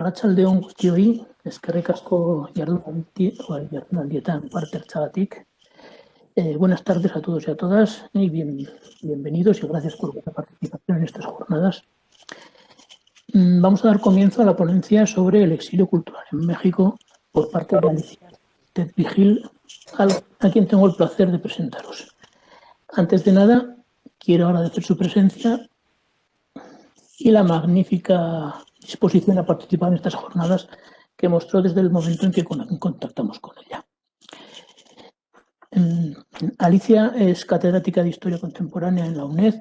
Arratsaldeon guztioi, eskerrik asko jardunaldietan parte hartzeagatik. Buenas tardes a todos y a todas y bienvenidos y gracias por vuestra participación en estas jornadas. Vamos a dar comienzo a la ponencia sobre el exilio cultural en México por parte de Alicia Vigil, a quien tengo el placer de presentaros. Antes de nada, quiero agradecer su presencia y la magnífica disposición a participar en estas jornadas que mostró desde el momento en que contactamos con ella. Alicia es catedrática de Historia Contemporánea en la UNED,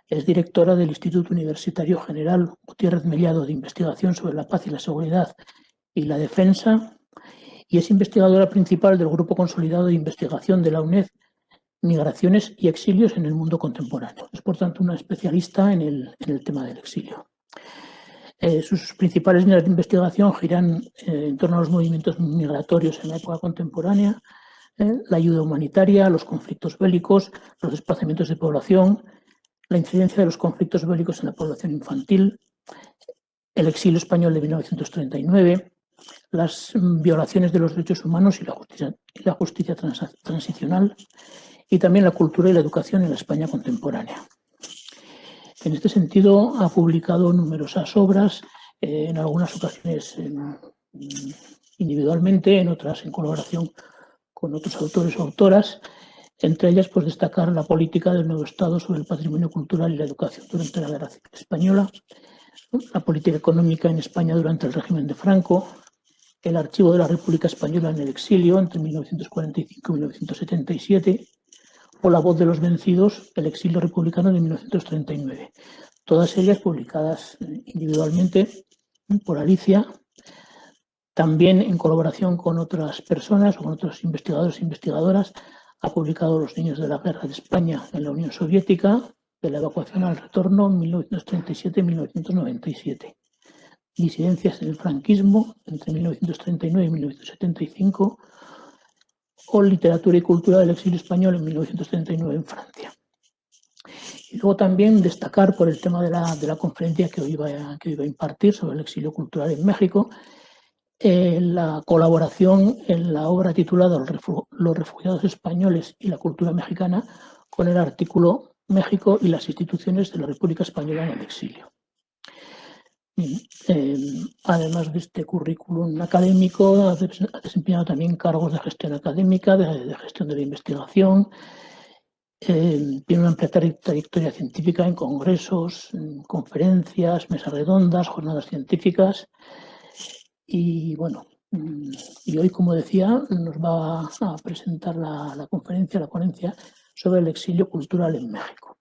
es directora del Instituto Universitario General Gutiérrez Mellado de Investigación sobre la Paz y la Seguridad y la Defensa y es investigadora principal del Grupo Consolidado de Investigación de la UNED, Migraciones y Exilios en el Mundo Contemporáneo. Es, por tanto, una especialista en el tema del exilio. Sus principales líneas de investigación giran en torno a los movimientos migratorios en la época contemporánea, la ayuda humanitaria, los conflictos bélicos, los desplazamientos de población, la incidencia de los conflictos bélicos en la población infantil, el exilio español de 1939, las violaciones de los derechos humanos y la justicia transicional, y también la cultura y la educación en la España contemporánea. En este sentido, ha publicado numerosas obras, en algunas ocasiones individualmente, en otras en colaboración con otros autores o autoras, entre ellas pues, destacar la política del nuevo Estado sobre el patrimonio cultural y la educación durante la Guerra Civil Española, la política económica en España durante el régimen de Franco, el archivo de la República Española en el exilio entre 1945 y 1977, o La voz de los vencidos, el exilio republicano de 1939. Todas ellas publicadas individualmente por Alicia, también en colaboración con otras personas o con otros investigadores e investigadoras. Ha publicado Los niños de la guerra de España en la Unión Soviética, de la evacuación al retorno en 1937-1997. Disidencias en el franquismo entre 1939 y 1975, o Literatura y cultura del exilio español en 1939 en Francia. Y luego también destacar por el tema de la conferencia que hoy iba a impartir sobre el exilio cultural en México, la colaboración en la obra titulada Los refugiados españoles y la cultura mexicana con el artículo México y las instituciones de la República Española en el exilio. Además de este currículum académico, ha desempeñado también cargos de gestión académica, de gestión de la investigación. Tiene una amplia trayectoria científica en congresos, en conferencias, mesas redondas, jornadas científicas. Y bueno, y hoy, como decía, nos va a presentar la ponencia sobre el exilio cultural en México.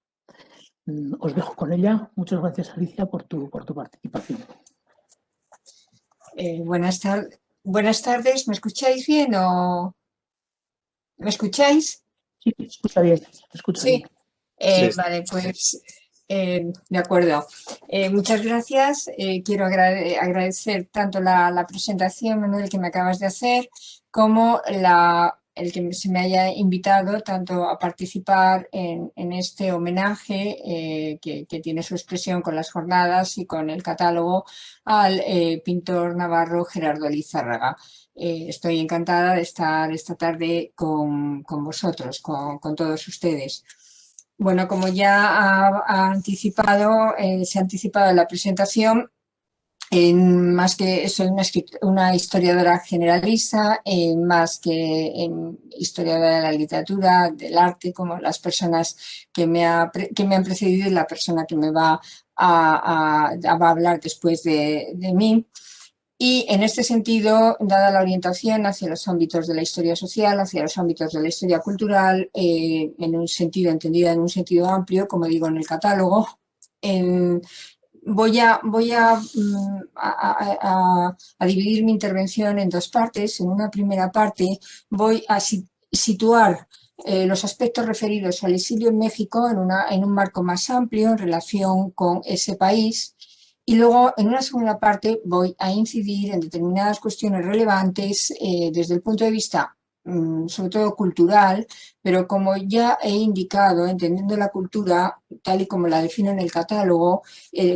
Os dejo con ella. Muchas gracias, Alicia, por tu participación. Buenas tardes. ¿Me escucháis bien o...? ¿Me escucháis? Sí, me escucha bien. Sí. Vale, pues de acuerdo. Muchas gracias. Quiero agradecer tanto la presentación, Manuel, que me acabas de hacer, como el que se me haya invitado tanto a participar en este homenaje que tiene su expresión con las jornadas y con el catálogo al pintor navarro Gerardo Lizárraga. Estoy encantada de estar esta tarde con vosotros, con todos ustedes. Bueno, como ya se ha anticipado en la presentación, más que soy una historiadora generalista, más que historiadora de la literatura, del arte, como las personas que me han precedido y la persona que me va a hablar después de mí. Y en este sentido, dada la orientación hacia los ámbitos de la historia social, hacia los ámbitos de la historia cultural, entendida en un sentido amplio, como digo en el catálogo, voy a dividir mi intervención en dos partes. En una primera parte voy a situar los aspectos referidos al exilio en México en un marco más amplio en relación con ese país. Y luego, en una segunda parte, voy a incidir en determinadas cuestiones relevantes desde el punto de vista sobre todo cultural, pero como ya he indicado, entendiendo la cultura, tal y como la defino en el catálogo,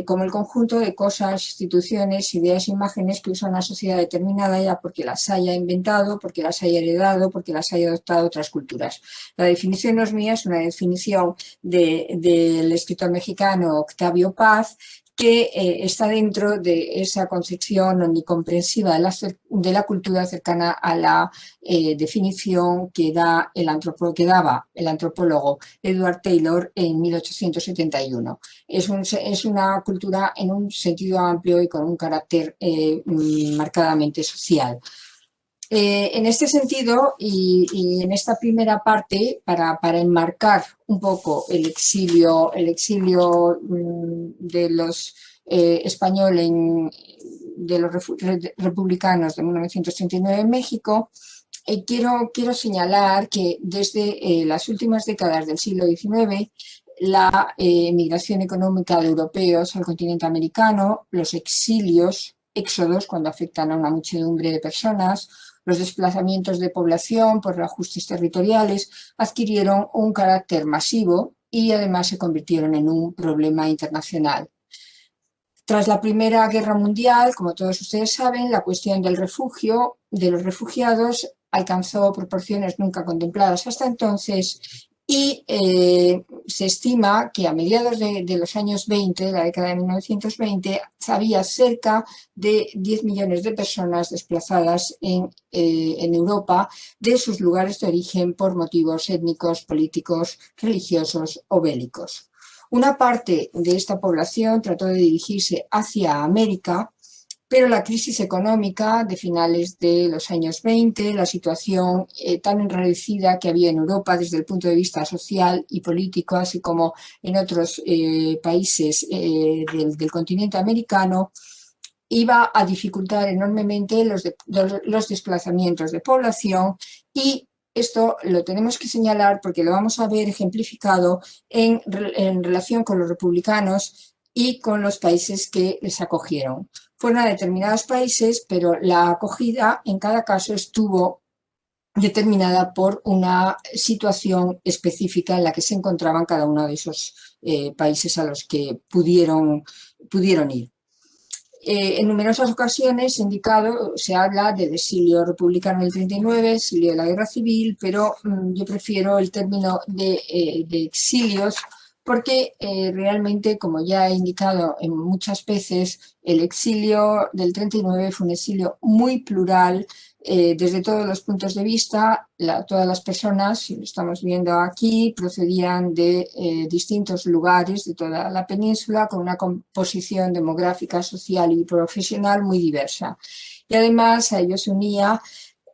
como el conjunto de cosas, instituciones, ideas, imágenes que usa una sociedad determinada, ya porque las haya inventado, porque las haya heredado, porque las haya adoptado otras culturas. La definición no es mía, es una definición del escritor mexicano Octavio Paz, que está dentro de esa concepción omnicomprensiva de la cultura cercana a la definición que daba el antropólogo Edward Taylor en 1871. Es una cultura en un sentido amplio y con un carácter marcadamente social. En este sentido, y en esta primera parte, para enmarcar un poco el exilio de los españoles, de los republicanos de 1939 en México, quiero señalar que desde las últimas décadas del siglo XIX, la migración económica de europeos al continente americano, los exilios, éxodos, cuando afectan a una muchedumbre de personas, los desplazamientos de población por reajustes territoriales adquirieron un carácter masivo y además se convirtieron en un problema internacional. Tras la Primera Guerra Mundial, como todos ustedes saben, la cuestión del refugio, de los refugiados, alcanzó proporciones nunca contempladas hasta entonces y se estima que a mediados de los años 20, de la década de 1920, había cerca de 10 millones de personas desplazadas en Europa de sus lugares de origen por motivos étnicos, políticos, religiosos o bélicos. Una parte de esta población trató de dirigirse hacia América, pero la crisis económica de finales de los años 20, la situación tan enrarecida que había en Europa desde el punto de vista social y político, así como en otros países del continente americano, iba a dificultar enormemente los desplazamientos de población y esto lo tenemos que señalar porque lo vamos a ver ejemplificado en relación con los republicanos y con los países que les acogieron. Fueron a determinados países, pero la acogida en cada caso estuvo determinada por una situación específica en la que se encontraban cada uno de esos países a los que pudieron ir. En numerosas ocasiones se habla del exilio republicano del 39, exilio de la guerra civil, pero yo prefiero el término de exilios porque realmente, como ya he indicado en muchas veces, el exilio del 39 fue un exilio muy plural desde todos los puntos de vista. Todas las personas, si lo estamos viendo aquí, procedían de distintos lugares de toda la península con una composición demográfica, social y profesional muy diversa. Y además a ello se unía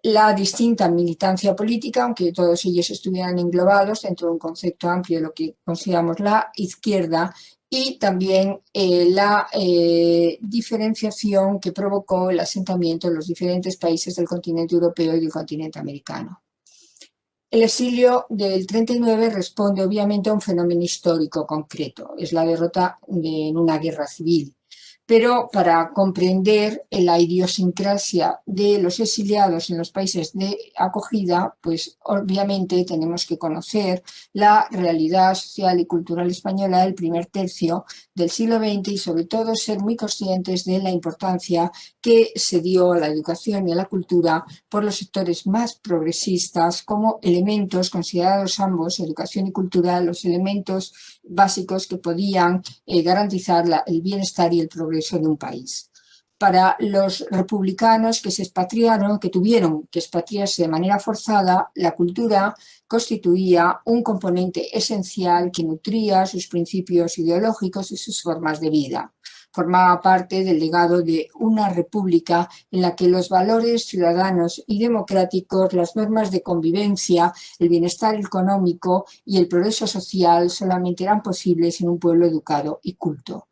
la distinta militancia política, aunque todos ellos estuvieran englobados dentro de un concepto amplio de lo que consideramos la izquierda, y también la diferenciación que provocó el asentamiento en los diferentes países del continente europeo y del continente americano. El exilio del 39 responde obviamente a un fenómeno histórico concreto, es la derrota en una guerra civil. Pero para comprender la idiosincrasia de los exiliados en los países de acogida, pues obviamente tenemos que conocer la realidad social y cultural española del primer tercio del siglo XX y sobre todo ser muy conscientes de la importancia que se dio a la educación y a la cultura por los sectores más progresistas como elementos considerados ambos, educación y cultura, los elementos básicos que podían garantizar el bienestar y el progreso de un país. Para los republicanos que se expatriaron, que tuvieron que expatriarse de manera forzada, la cultura constituía un componente esencial que nutría sus principios ideológicos y sus formas de vida. Formaba parte del legado de una república en la que los valores ciudadanos y democráticos, las normas de convivencia, el bienestar económico y el progreso social solamente eran posibles en un pueblo educado y culto.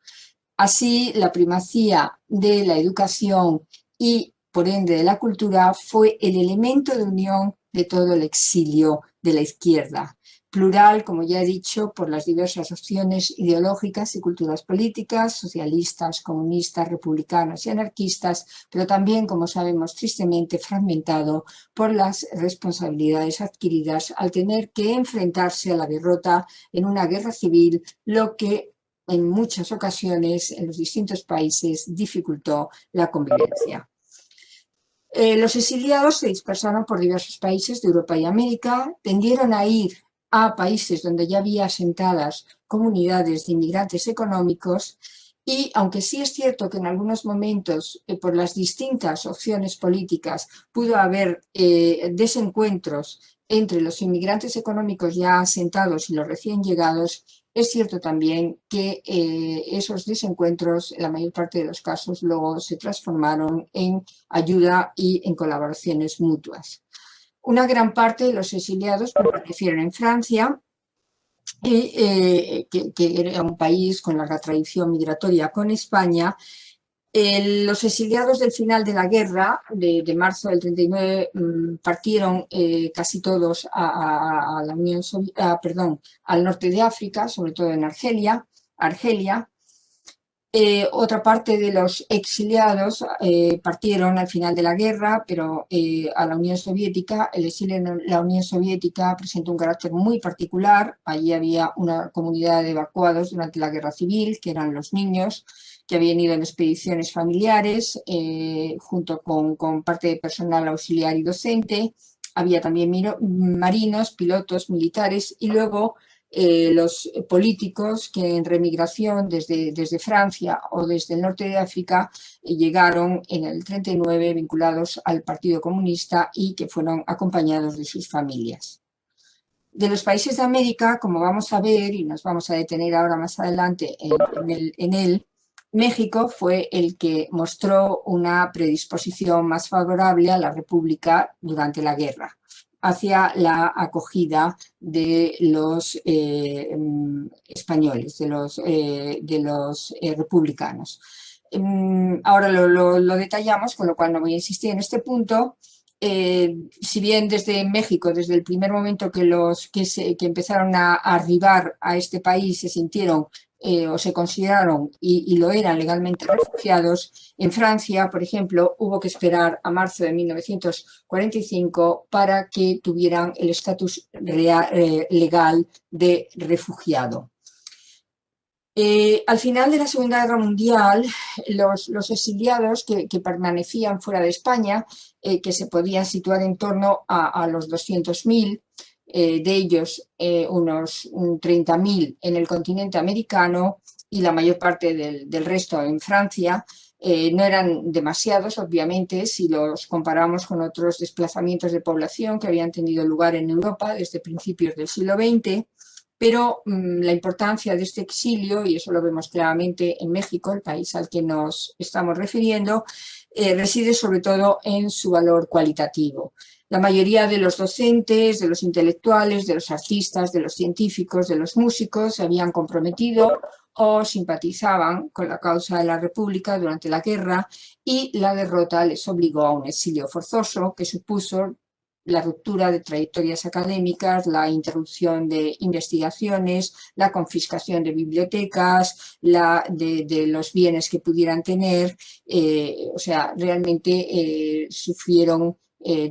Así, la primacía de la educación y, por ende, de la cultura fue el elemento de unión de todo el exilio de la izquierda. Plural, como ya he dicho, por las diversas opciones ideológicas y culturas políticas, socialistas, comunistas, republicanos y anarquistas, pero también, como sabemos, tristemente fragmentado por las responsabilidades adquiridas al tener que enfrentarse a la derrota en una guerra civil, lo que en muchas ocasiones en los distintos países dificultó la convivencia. Los exiliados se dispersaron por diversos países de Europa y América, tendieron a ir a países donde ya había asentadas comunidades de inmigrantes económicos y, aunque sí es cierto que en algunos momentos, por las distintas opciones políticas, pudo haber desencuentros entre los inmigrantes económicos ya asentados y los recién llegados, es cierto también que esos desencuentros, en la mayor parte de los casos, luego se transformaron en ayuda y en colaboraciones mutuas. Una gran parte de los exiliados permanecieron en Francia, que era un país con larga tradición migratoria con España. Los exiliados del final de la guerra, de marzo del 39, partieron casi todos a la Unión al norte de África, sobre todo en Argelia. Otra parte de los exiliados partieron al final de la guerra, pero a la Unión Soviética. El exilio en la Unión Soviética presentó un carácter muy particular. Allí había una comunidad de evacuados durante la guerra civil, que eran los niños, que habían ido en expediciones familiares, junto con parte de personal auxiliar y docente. Había también marinos, pilotos, militares y luego los políticos que en remigración desde Francia o desde el norte de África llegaron en el 39 vinculados al Partido Comunista y que fueron acompañados de sus familias. De los países de América, como vamos a ver y nos vamos a detener ahora más adelante en él, México fue el que mostró una predisposición más favorable a la República durante la guerra, hacia la acogida de los españoles, de los republicanos. Ahora lo detallamos, con lo cual no voy a insistir en este punto. Si bien desde México, desde el primer momento que empezaron a arribar a este país, se sintieron o se consideraron y lo eran legalmente refugiados, en Francia, por ejemplo, hubo que esperar a marzo de 1945 para que tuvieran el estatus legal de refugiado. Al final de la Segunda Guerra Mundial, los exiliados que permanecían fuera de España, que se podían situar en torno a los 200.000, de ellos unos 30.000 en el continente americano y la mayor parte del resto en Francia. No eran demasiados, obviamente, si los comparamos con otros desplazamientos de población que habían tenido lugar en Europa desde principios del siglo XX, pero la importancia de este exilio, y eso lo vemos claramente en México, el país al que nos estamos refiriendo, reside sobre todo en su valor cualitativo. La mayoría de los docentes, de los intelectuales, de los artistas, de los científicos, de los músicos se habían comprometido o simpatizaban con la causa de la República durante la guerra y la derrota les obligó a un exilio forzoso que supuso la ruptura de trayectorias académicas, la interrupción de investigaciones, la confiscación de bibliotecas, de los bienes que pudieran tener, o sea, realmente sufrieron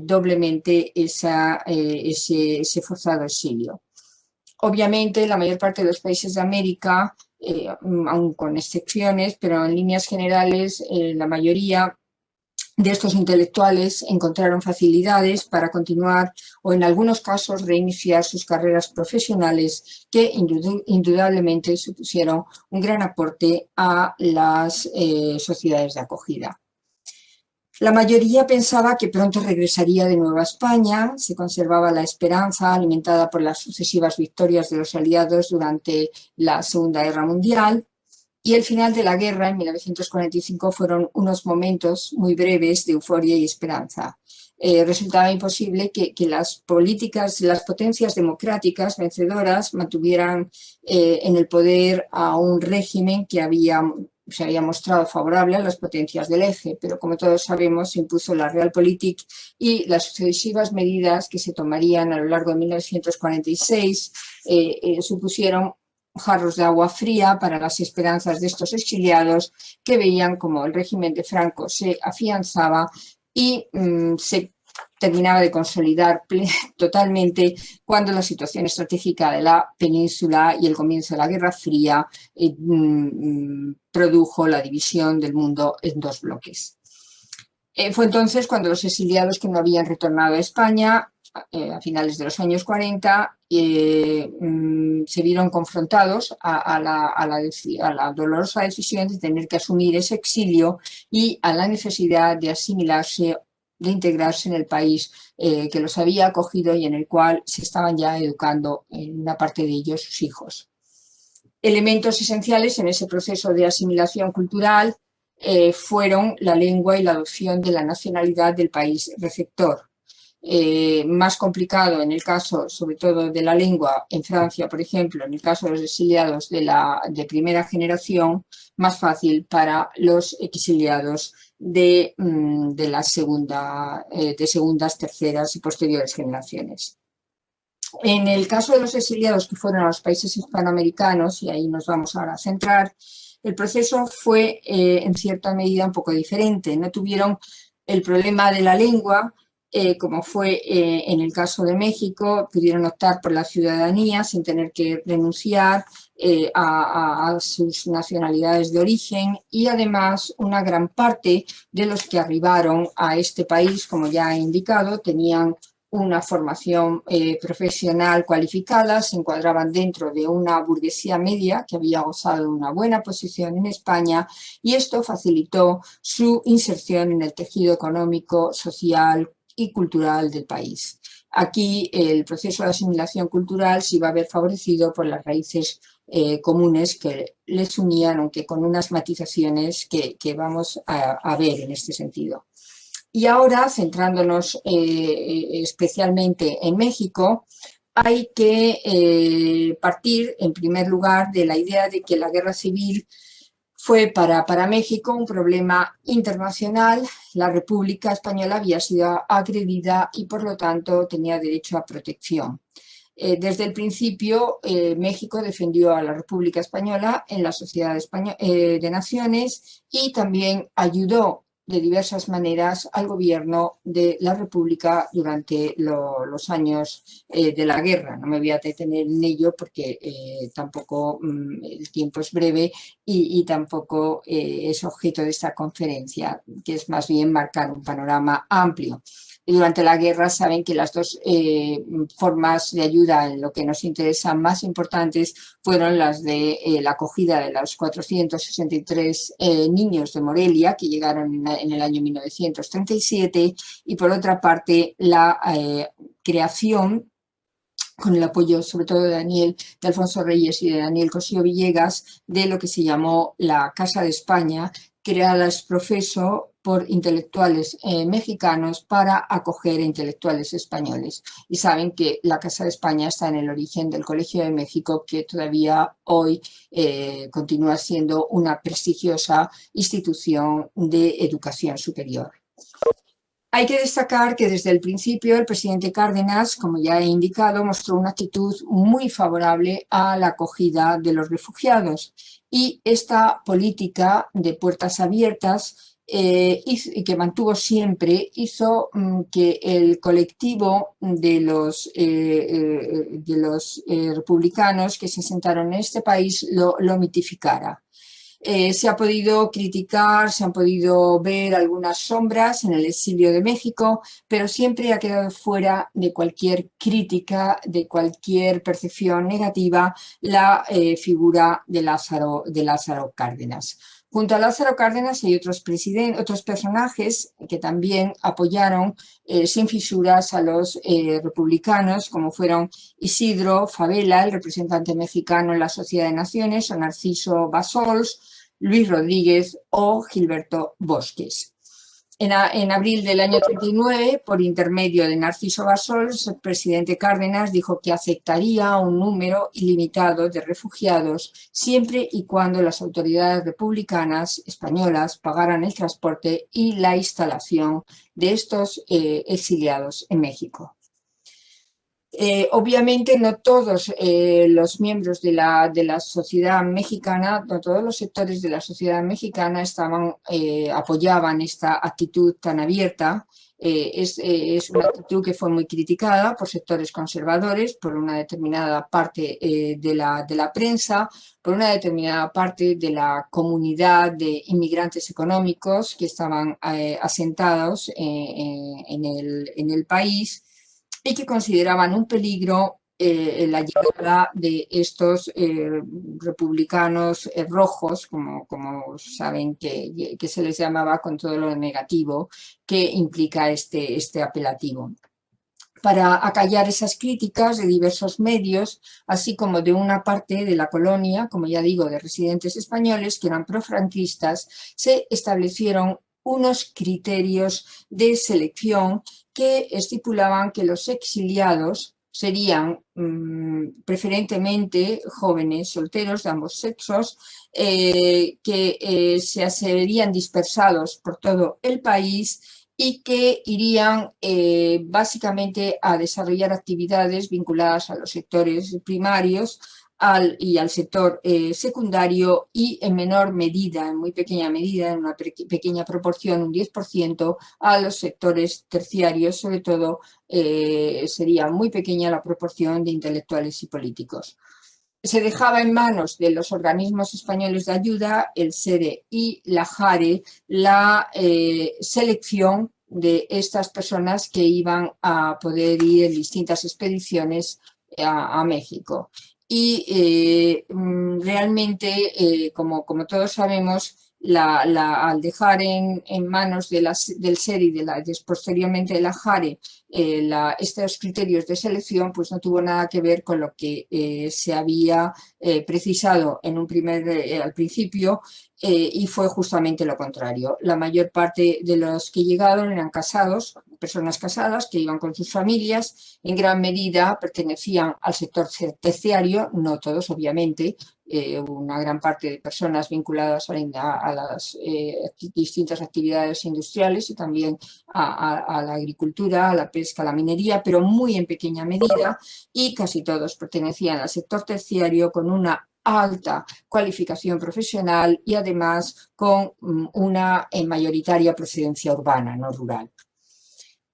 doblemente ese forzado exilio. Obviamente, la mayor parte de los países de América, aun con excepciones, pero en líneas generales, la mayoría de estos intelectuales encontraron facilidades para continuar o en algunos casos reiniciar sus carreras profesionales que indudablemente supusieron un gran aporte a las sociedades de acogida. La mayoría pensaba que pronto regresaría de nuevo a España, se conservaba la esperanza alimentada por las sucesivas victorias de los aliados durante la Segunda Guerra Mundial. Y el final de la guerra, en 1945, fueron unos momentos muy breves de euforia y esperanza. Resultaba imposible que las potencias democráticas vencedoras mantuvieran en el poder a un régimen que había se había mostrado favorable a las potencias del eje, pero como todos sabemos se impuso la Realpolitik y las sucesivas medidas que se tomarían a lo largo de 1946 supusieron jarros de agua fría para las esperanzas de estos exiliados que veían como el régimen de Franco se afianzaba y se terminaba de consolidar totalmente cuando la situación estratégica de la península y el comienzo de la Guerra Fría produjo la división del mundo en dos bloques. Fue entonces cuando los exiliados que no habían retornado a España a finales de los años 40 se vieron confrontados a la dolorosa decisión de tener que asumir ese exilio y a la necesidad de asimilarse, de integrarse en el país que los había acogido y en el cual se estaban ya educando en una parte de ellos sus hijos. Elementos esenciales en ese proceso de asimilación cultural fueron la lengua y la adopción de la nacionalidad del país receptor. Más complicado en el caso, sobre todo, de la lengua en Francia, por ejemplo, en el caso de los exiliados de primera generación, más fácil para los exiliados de segundas, terceras y posteriores generaciones. En el caso de los exiliados que fueron a los países hispanoamericanos, y ahí nos vamos ahora a centrar, el proceso fue en cierta medida un poco diferente. No tuvieron el problema de la lengua, como fue en el caso de México, pudieron optar por la ciudadanía sin tener que renunciar a sus nacionalidades de origen y además una gran parte de los que arribaron a este país, como ya he indicado, tenían una formación profesional cualificada, se encuadraban dentro de una burguesía media que había gozado de una buena posición en España y esto facilitó su inserción en el tejido económico, social y cultural del país. Aquí el proceso de asimilación cultural se iba a ver favorecido por las raíces comunes que les unían, aunque con unas matizaciones que vamos a ver en este sentido. Y ahora, centrándonos especialmente en México, hay que partir, en primer lugar, de la idea de que la guerra civil fue para México un problema internacional. La República Española había sido agredida y, por lo tanto, tenía derecho a protección. Desde el principio, México defendió a la República Española en la Sociedad de Naciones y también ayudó de diversas maneras al gobierno de la República durante los años de la guerra. No me voy a detener en ello porque tampoco el tiempo es breve y tampoco es objeto de esta conferencia, que es más bien marcar un panorama amplio. Y durante la guerra saben que las dos formas de ayuda en lo que nos interesan más importantes fueron las de la acogida de los 463 niños de Morelia que llegaron en el año 1937 y por otra parte la creación con el apoyo sobre todo de Alfonso Reyes y de Daniel Cosío Villegas, de lo que se llamó la Casa de España, creada ex profeso por intelectuales mexicanos para acoger a intelectuales españoles. Y saben que la Casa de España está en el origen del Colegio de México, que todavía hoy continúa siendo una prestigiosa institución de educación superior. Hay que destacar que desde el principio el presidente Cárdenas, como ya he indicado, mostró una actitud muy favorable a la acogida de los refugiados y esta política de puertas abiertas y que mantuvo siempre hizo que el colectivo de los republicanos que se asentaron en este país lo mitificara. Se ha podido criticar, se han podido ver algunas sombras en el exilio de México, pero siempre ha quedado fuera de cualquier crítica, de cualquier percepción negativa, la figura de Lázaro Cárdenas. Junto a Lázaro Cárdenas hay otros personajes que también apoyaron sin fisuras a los republicanos, como fueron Isidro Fabela, el representante mexicano en la Sociedad de Naciones, o Narciso Bassols, Luis Rodríguez o Gilberto Bosques. En abril del año 39, por intermedio de Narciso Bassols, el presidente Cárdenas dijo que aceptaría un número ilimitado de refugiados siempre y cuando las autoridades republicanas españolas pagaran el transporte y la instalación de estos exiliados en México. Obviamente no todos los miembros de la sociedad mexicana, no todos los sectores de la sociedad mexicana apoyaban esta actitud tan abierta. Es una actitud que fue muy criticada por sectores conservadores, por una determinada parte de la prensa, por una determinada parte de la comunidad de inmigrantes económicos que estaban asentados en el país, y que consideraban un peligro la llegada de estos republicanos rojos, como saben que se les llamaba, con todo lo negativo que implica este apelativo. Para acallar esas críticas de diversos medios, así como de una parte de la colonia, como ya digo, de residentes españoles que eran profranquistas, se establecieron unos criterios de selección que estipulaban que los exiliados serían preferentemente jóvenes, solteros de ambos sexos, que se serían dispersados por todo el país y que irían básicamente a desarrollar actividades vinculadas a los sectores primarios y al sector secundario, y en menor medida, en muy pequeña medida, en una pequeña proporción, un 10%, a los sectores terciarios, sobre todo sería muy pequeña la proporción de intelectuales y políticos. Se dejaba en manos de los organismos españoles de ayuda, el SERE y la JARE, la selección de estas personas que iban a poder ir en distintas expediciones a México. Y realmente, como todos sabemos, al dejar en manos del SERE y posteriormente de la JARE estos criterios de selección, pues no tuvo nada que ver con lo que se había precisado al principio, y fue justamente lo contrario. La mayor parte de los que llegaron eran casados, personas casadas que iban con sus familias, en gran medida pertenecían al sector terciario, no todos obviamente, una gran parte de personas vinculadas a las distintas actividades industriales y también a la agricultura, a la pesca, a la minería, pero muy en pequeña medida, y casi todos pertenecían al sector terciario con una alta cualificación profesional y además con una mayoritaria procedencia urbana, no rural.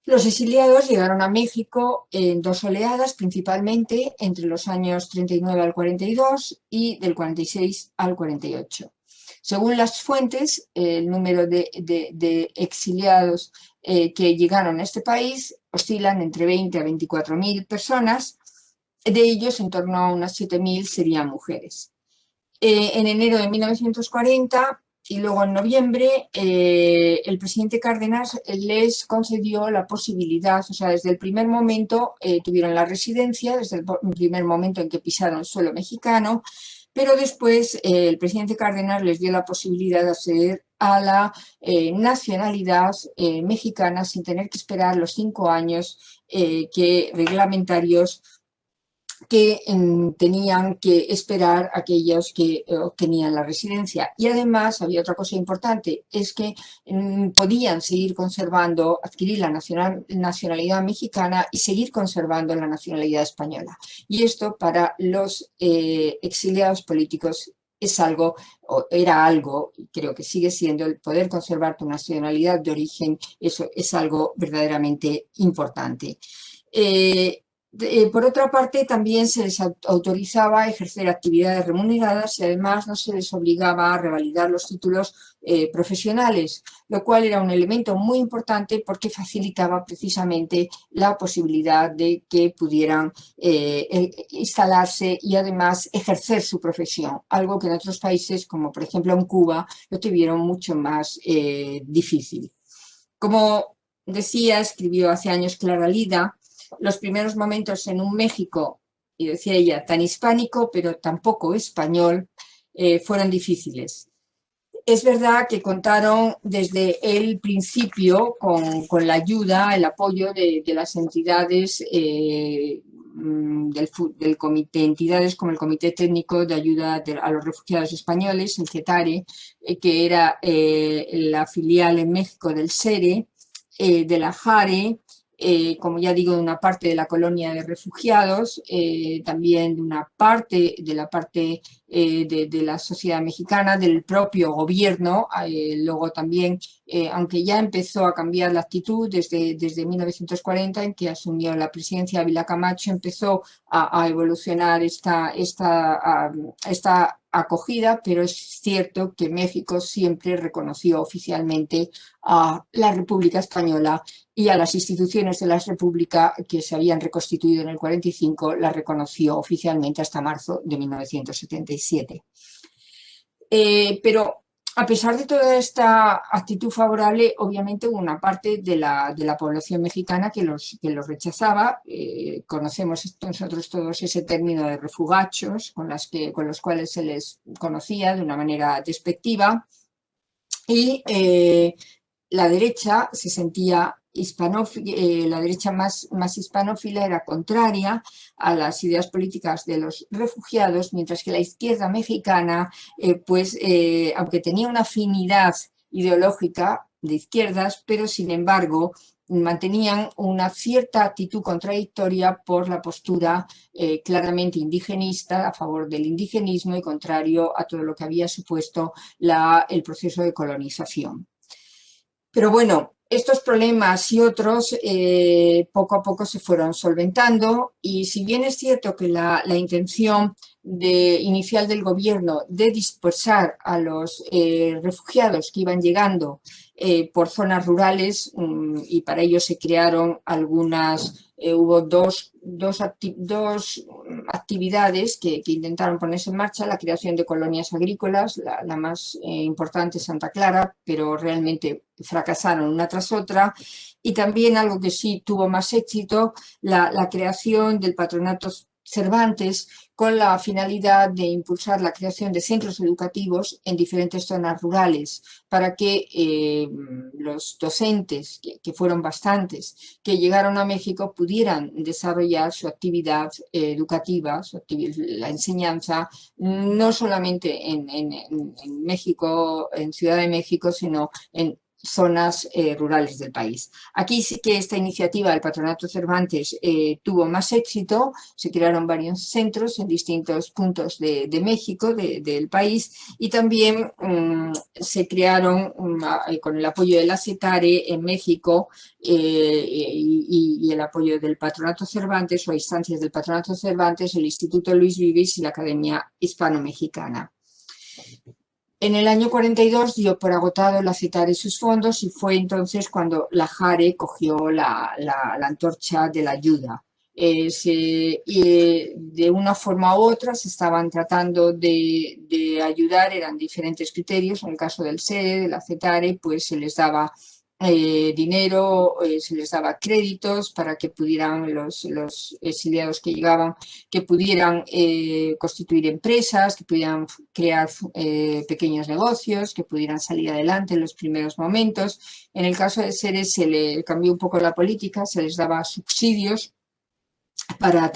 Los exiliados llegaron a México en dos oleadas, principalmente entre los años 39 al 42 y del 46 al 48. Según las fuentes, el número de exiliados que llegaron a este país oscilan entre 20 a 24.000 personas, de ellos en torno a unas 7.000 serían mujeres. En enero de 1940 y luego en noviembre, el presidente Cárdenas les concedió la posibilidad, o sea, desde el primer momento tuvieron la residencia, desde el primer momento en que pisaron el suelo mexicano, pero después el presidente Cárdenas les dio la posibilidad de acceder a la nacionalidad mexicana sin tener que esperar los 5 años reglamentarios que tenían que esperar aquellos que obtenían la residencia. Y además había otra cosa importante, es que podían seguir conservando, adquirir la nacionalidad mexicana y seguir conservando la nacionalidad española. Y esto para los exiliados políticos era algo, y creo que sigue siendo, el poder conservar tu nacionalidad de origen, eso es algo verdaderamente importante. Por otra parte, también se les autorizaba a ejercer actividades remuneradas y además no se les obligaba a revalidar los títulos profesionales, lo cual era un elemento muy importante porque facilitaba precisamente la posibilidad de que pudieran instalarse y además ejercer su profesión, algo que en otros países, como por ejemplo en Cuba, lo tuvieron mucho más difícil. Como decía, escribió hace años Clara Lida, los primeros momentos en un México, y decía ella, tan hispánico, pero tampoco español, fueron difíciles. Es verdad que contaron desde el principio con la ayuda, el apoyo de las entidades del comité, entidades como el Comité Técnico de Ayuda a los Refugiados Españoles, el CETARE, que era la filial en México del SERE, de la JARE, como ya digo, de una parte de la colonia de refugiados, también de una parte de de la sociedad mexicana, del propio gobierno. Luego también, aunque ya empezó a cambiar la actitud desde 1940, en que asumió la presidencia Ávila Camacho, empezó a evolucionar esta acogida, pero es cierto que México siempre reconoció oficialmente a la República Española y a las instituciones de la República que se habían reconstituido en el 45, la reconoció oficialmente hasta marzo de 1977. Pero a pesar de toda esta actitud favorable, obviamente hubo una parte de la población mexicana que los rechazaba. Conocemos nosotros todos ese término de refugachos, con los cuales se les conocía de una manera despectiva. Y la derecha se sentía la derecha más hispanófila era contraria a las ideas políticas de los refugiados, mientras que la izquierda mexicana, aunque tenía una afinidad ideológica de izquierdas, pero sin embargo mantenían una cierta actitud contradictoria por la postura claramente indigenista, a favor del indigenismo y contrario a todo lo que había supuesto el proceso de colonización. Pero bueno, estos problemas y otros poco a poco se fueron solventando, y si bien es cierto que la intención inicial del gobierno de dispersar a los refugiados que iban llegando por zonas rurales, y para ello se crearon hubo dos actividades que intentaron ponerse en marcha: la creación de colonias agrícolas, la más importante, Santa Clara, pero realmente fracasaron una tras otra, y también algo que sí tuvo más éxito, la creación del Patronato Cervantes, con la finalidad de impulsar la creación de centros educativos en diferentes zonas rurales, para que los docentes, que fueron bastantes, que llegaron a México, pudieran desarrollar su actividad educativa, la enseñanza, no solamente en México, en Ciudad de México, sino en zonas rurales del país. Aquí sí que esta iniciativa del Patronato Cervantes tuvo más éxito. Se crearon varios centros en distintos puntos de México, del país, y también se crearon, con el apoyo de la CETARE en México y el apoyo del Patronato Cervantes, o a instancias del Patronato Cervantes, el Instituto Luis Vives y la Academia Hispano-Mexicana. En el año 42 dio por agotado la CETARE sus fondos, y fue entonces cuando la JARE cogió la antorcha de la ayuda. De una forma u otra se estaban tratando de ayudar, eran diferentes criterios. En el caso del SERE, de la CETARE, pues se les daba dinero, se les daba créditos para que pudieran los exiliados que llegaban, que pudieran constituir empresas, que pudieran crear pequeños negocios, que pudieran salir adelante en los primeros momentos. En el caso de SERE se le cambió un poco la política, se les daba subsidios para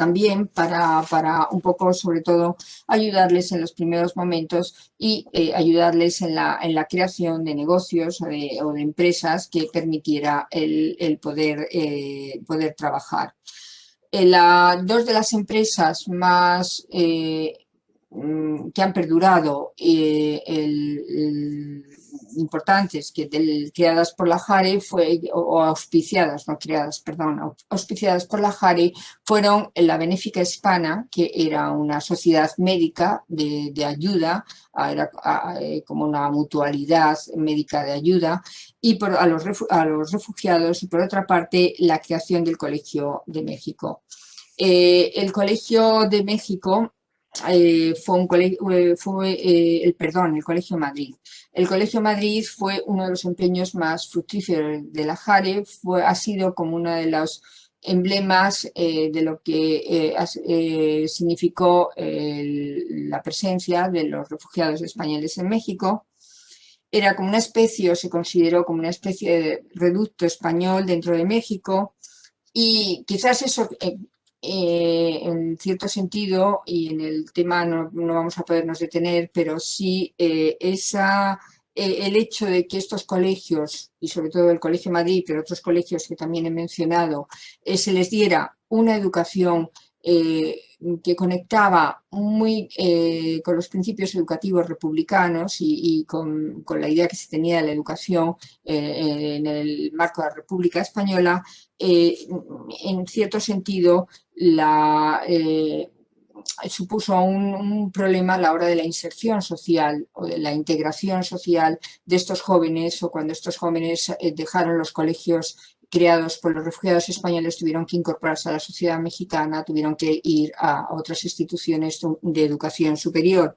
un poco, sobre todo, ayudarles en los primeros momentos y ayudarles en la creación de negocios o de empresas que permitiera el poder trabajar. Dos de las empresas más que han perdurado, importantes, creadas por la JARE, o auspiciadas, no creadas, perdón, auspiciadas por la JARE, fueron la Benéfica Hispana, que era una sociedad médica de ayuda, era como una mutualidad médica de ayuda, y a los refugiados, y por otra parte la creación del Colegio de México. El Colegio de México el Colegio Madrid. El Colegio Madrid fue uno de los empeños más fructíferos de la JARE, ha sido como uno de los emblemas de lo que significó la presencia de los refugiados españoles en México. era como una especie, o se consideró como una especie de reducto español dentro de México, y quizás eso, en cierto sentido, y en el tema no vamos a podernos detener, pero sí el hecho de que estos colegios, y sobre todo el Colegio Madrid, pero otros colegios que también he mencionado, se les diera una educación que conectaba muy con los principios educativos republicanos y con la idea que se tenía de la educación en el marco de la República Española, en cierto sentido supuso un problema a la hora de la inserción social o de la integración social de estos jóvenes, o cuando estos jóvenes dejaron los colegios creados por los refugiados españoles, tuvieron que incorporarse a la sociedad mexicana, tuvieron que ir a otras instituciones de educación superior.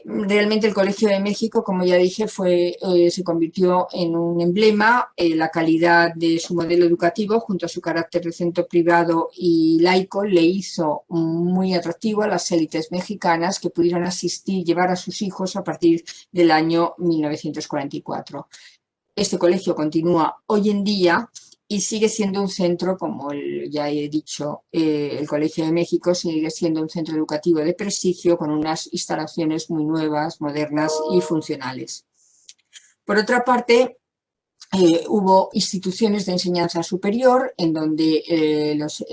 Realmente el Colegio de México, como ya dije, se convirtió en un emblema. La calidad de su modelo educativo, junto a su carácter de centro privado y laico, le hizo muy atractivo a las élites mexicanas que pudieron llevar a sus hijos a partir del año 1944. Este colegio continúa hoy en día y sigue siendo un centro, como ya he dicho, el Colegio de México sigue siendo un centro educativo de prestigio con unas instalaciones muy nuevas, modernas y funcionales. Por otra parte, hubo instituciones de enseñanza superior en donde los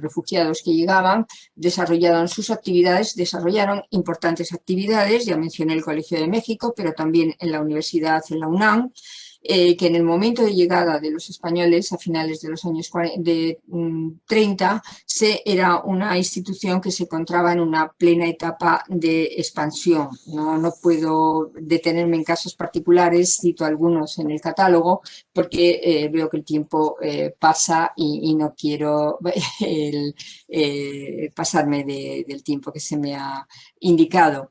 refugiados que llegaban desarrollaron importantes actividades. Ya mencioné el Colegio de México, pero también en la universidad, en la UNAM, que en el momento de llegada de los españoles a finales de los años 30 era una institución que se encontraba en una plena etapa de expansión. No puedo detenerme en casos particulares, cito algunos en el catálogo porque veo que el tiempo pasa y no quiero pasarme del tiempo que se me ha indicado.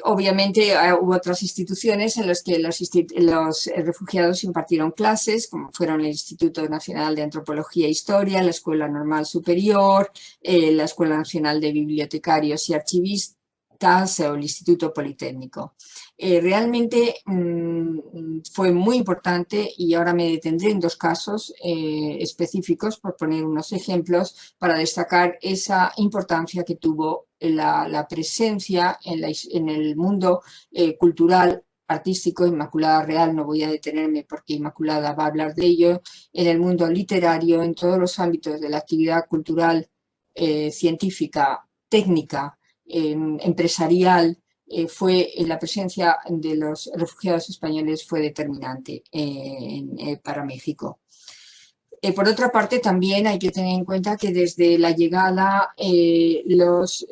Obviamente hubo otras instituciones en las que los refugiados impartieron clases, como fueron el Instituto Nacional de Antropología e Historia, la Escuela Normal Superior, la Escuela Nacional de Bibliotecarios y Archivistas o el Instituto Politécnico. Realmente fue muy importante, y ahora me detendré en dos casos específicos por poner unos ejemplos para destacar esa importancia que tuvo la presencia en el mundo cultural, artístico. Inmaculada Real, no voy a detenerme porque Inmaculada va a hablar de ello, en el mundo literario, en todos los ámbitos de la actividad cultural, científica, técnica, empresarial. La presencia de los refugiados españoles fue determinante para México. Por otra parte, también hay que tener en cuenta que desde la llegada los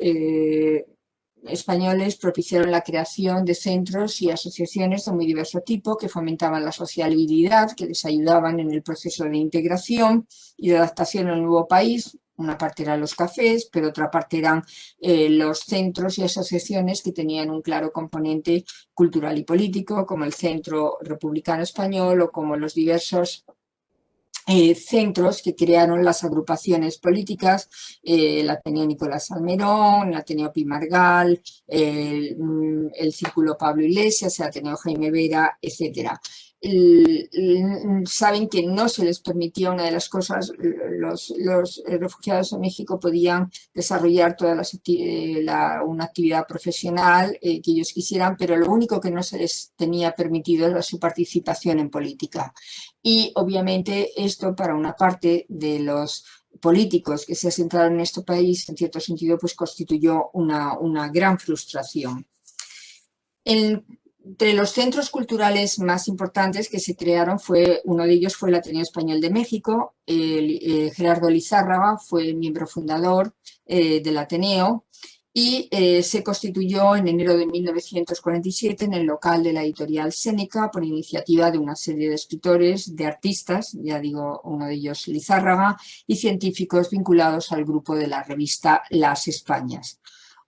españoles propiciaron la creación de centros y asociaciones de muy diverso tipo que fomentaban la sociabilidad, que les ayudaban en el proceso de integración y de adaptación al nuevo país. Una parte eran los cafés, pero otra parte eran los centros y asociaciones que tenían un claro componente cultural y político, como el Centro Republicano Español o como los diversos centros que crearon las agrupaciones políticas, el Ateneo Nicolás Salmerón, el Ateneo Pimargal, el Círculo Pablo Iglesias, el Ateneo Jaime Vera, etcétera. Saben que no se les permitía una de las cosas. Los refugiados en México podían desarrollar una actividad profesional que ellos quisieran, pero lo único que no se les tenía permitido era su participación en política. Y obviamente esto, para una parte de los políticos que se asentaron en este país, en cierto sentido, pues constituyó una gran frustración. Entre los centros culturales más importantes que se crearon, uno de ellos fue el Ateneo Español de México. Gerardo Lizárraga fue miembro fundador del Ateneo y se constituyó en enero de 1947 en el local de la editorial Séneca por iniciativa de una serie de escritores, de artistas, ya digo, uno de ellos Lizárraga, y científicos vinculados al grupo de la revista Las Españas.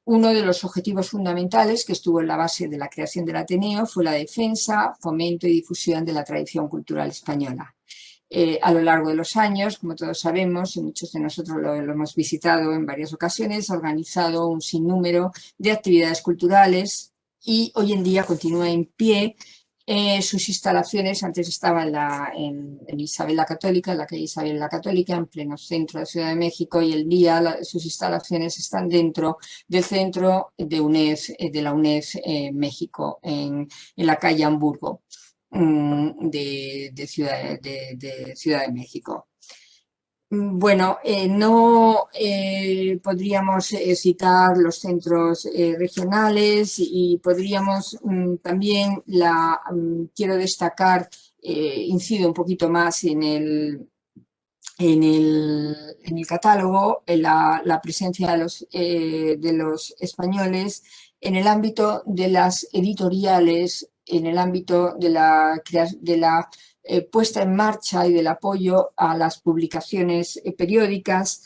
Uno de los objetivos fundamentales que estuvo en la base de la creación del Ateneo fue la defensa, fomento y difusión de la tradición cultural española. A lo largo de los años, como todos sabemos, y muchos de nosotros lo hemos visitado en varias ocasiones, ha organizado un sinnúmero de actividades culturales, y hoy en día continúa en pie. Sus instalaciones antes estaban en Isabel la Católica, en la calle Isabel la Católica, en pleno centro de Ciudad de México, y el día sus instalaciones están dentro del centro de UNED, de la UNED México, en la calle Hamburgo de Ciudad de México. Bueno, no podríamos citar los centros regionales y podríamos también, quiero destacar, incido un poquito más en el catálogo, en la presencia de los españoles en el ámbito de las editoriales, en el ámbito de la puesta en marcha y del apoyo a las publicaciones periódicas.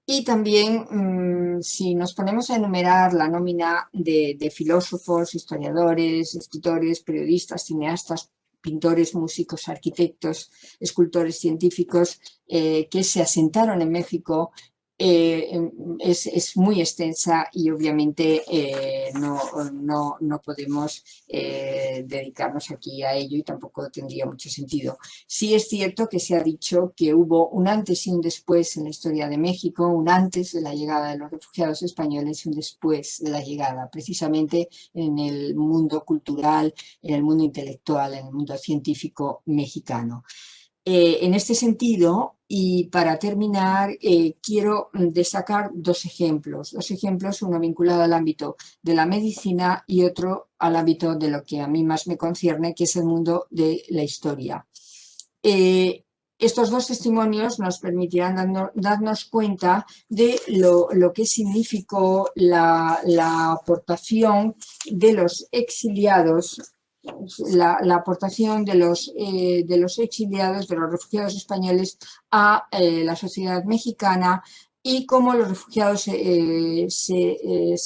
Y también, si nos ponemos a enumerar la nómina de filósofos, historiadores, escritores, periodistas, cineastas, pintores, músicos, arquitectos, escultores, científicos que se asentaron en México, es muy extensa y obviamente no podemos dedicarnos aquí a ello y tampoco tendría mucho sentido. Sí es cierto que se ha dicho que hubo un antes y un después en la historia de México, un antes de la llegada de los refugiados españoles y un después de la llegada, precisamente en el mundo cultural, en el mundo intelectual, en el mundo científico mexicano. En este sentido, y para terminar, quiero destacar dos ejemplos, uno vinculado al ámbito de la medicina y otro al ámbito de lo que a mí más me concierne, que es el mundo de la historia. Estos dos testimonios nos permitirán darnos cuenta de lo que significó la aportación de los exiliados, la aportación de los exiliados, de los refugiados españoles a la sociedad mexicana y cómo los refugiados se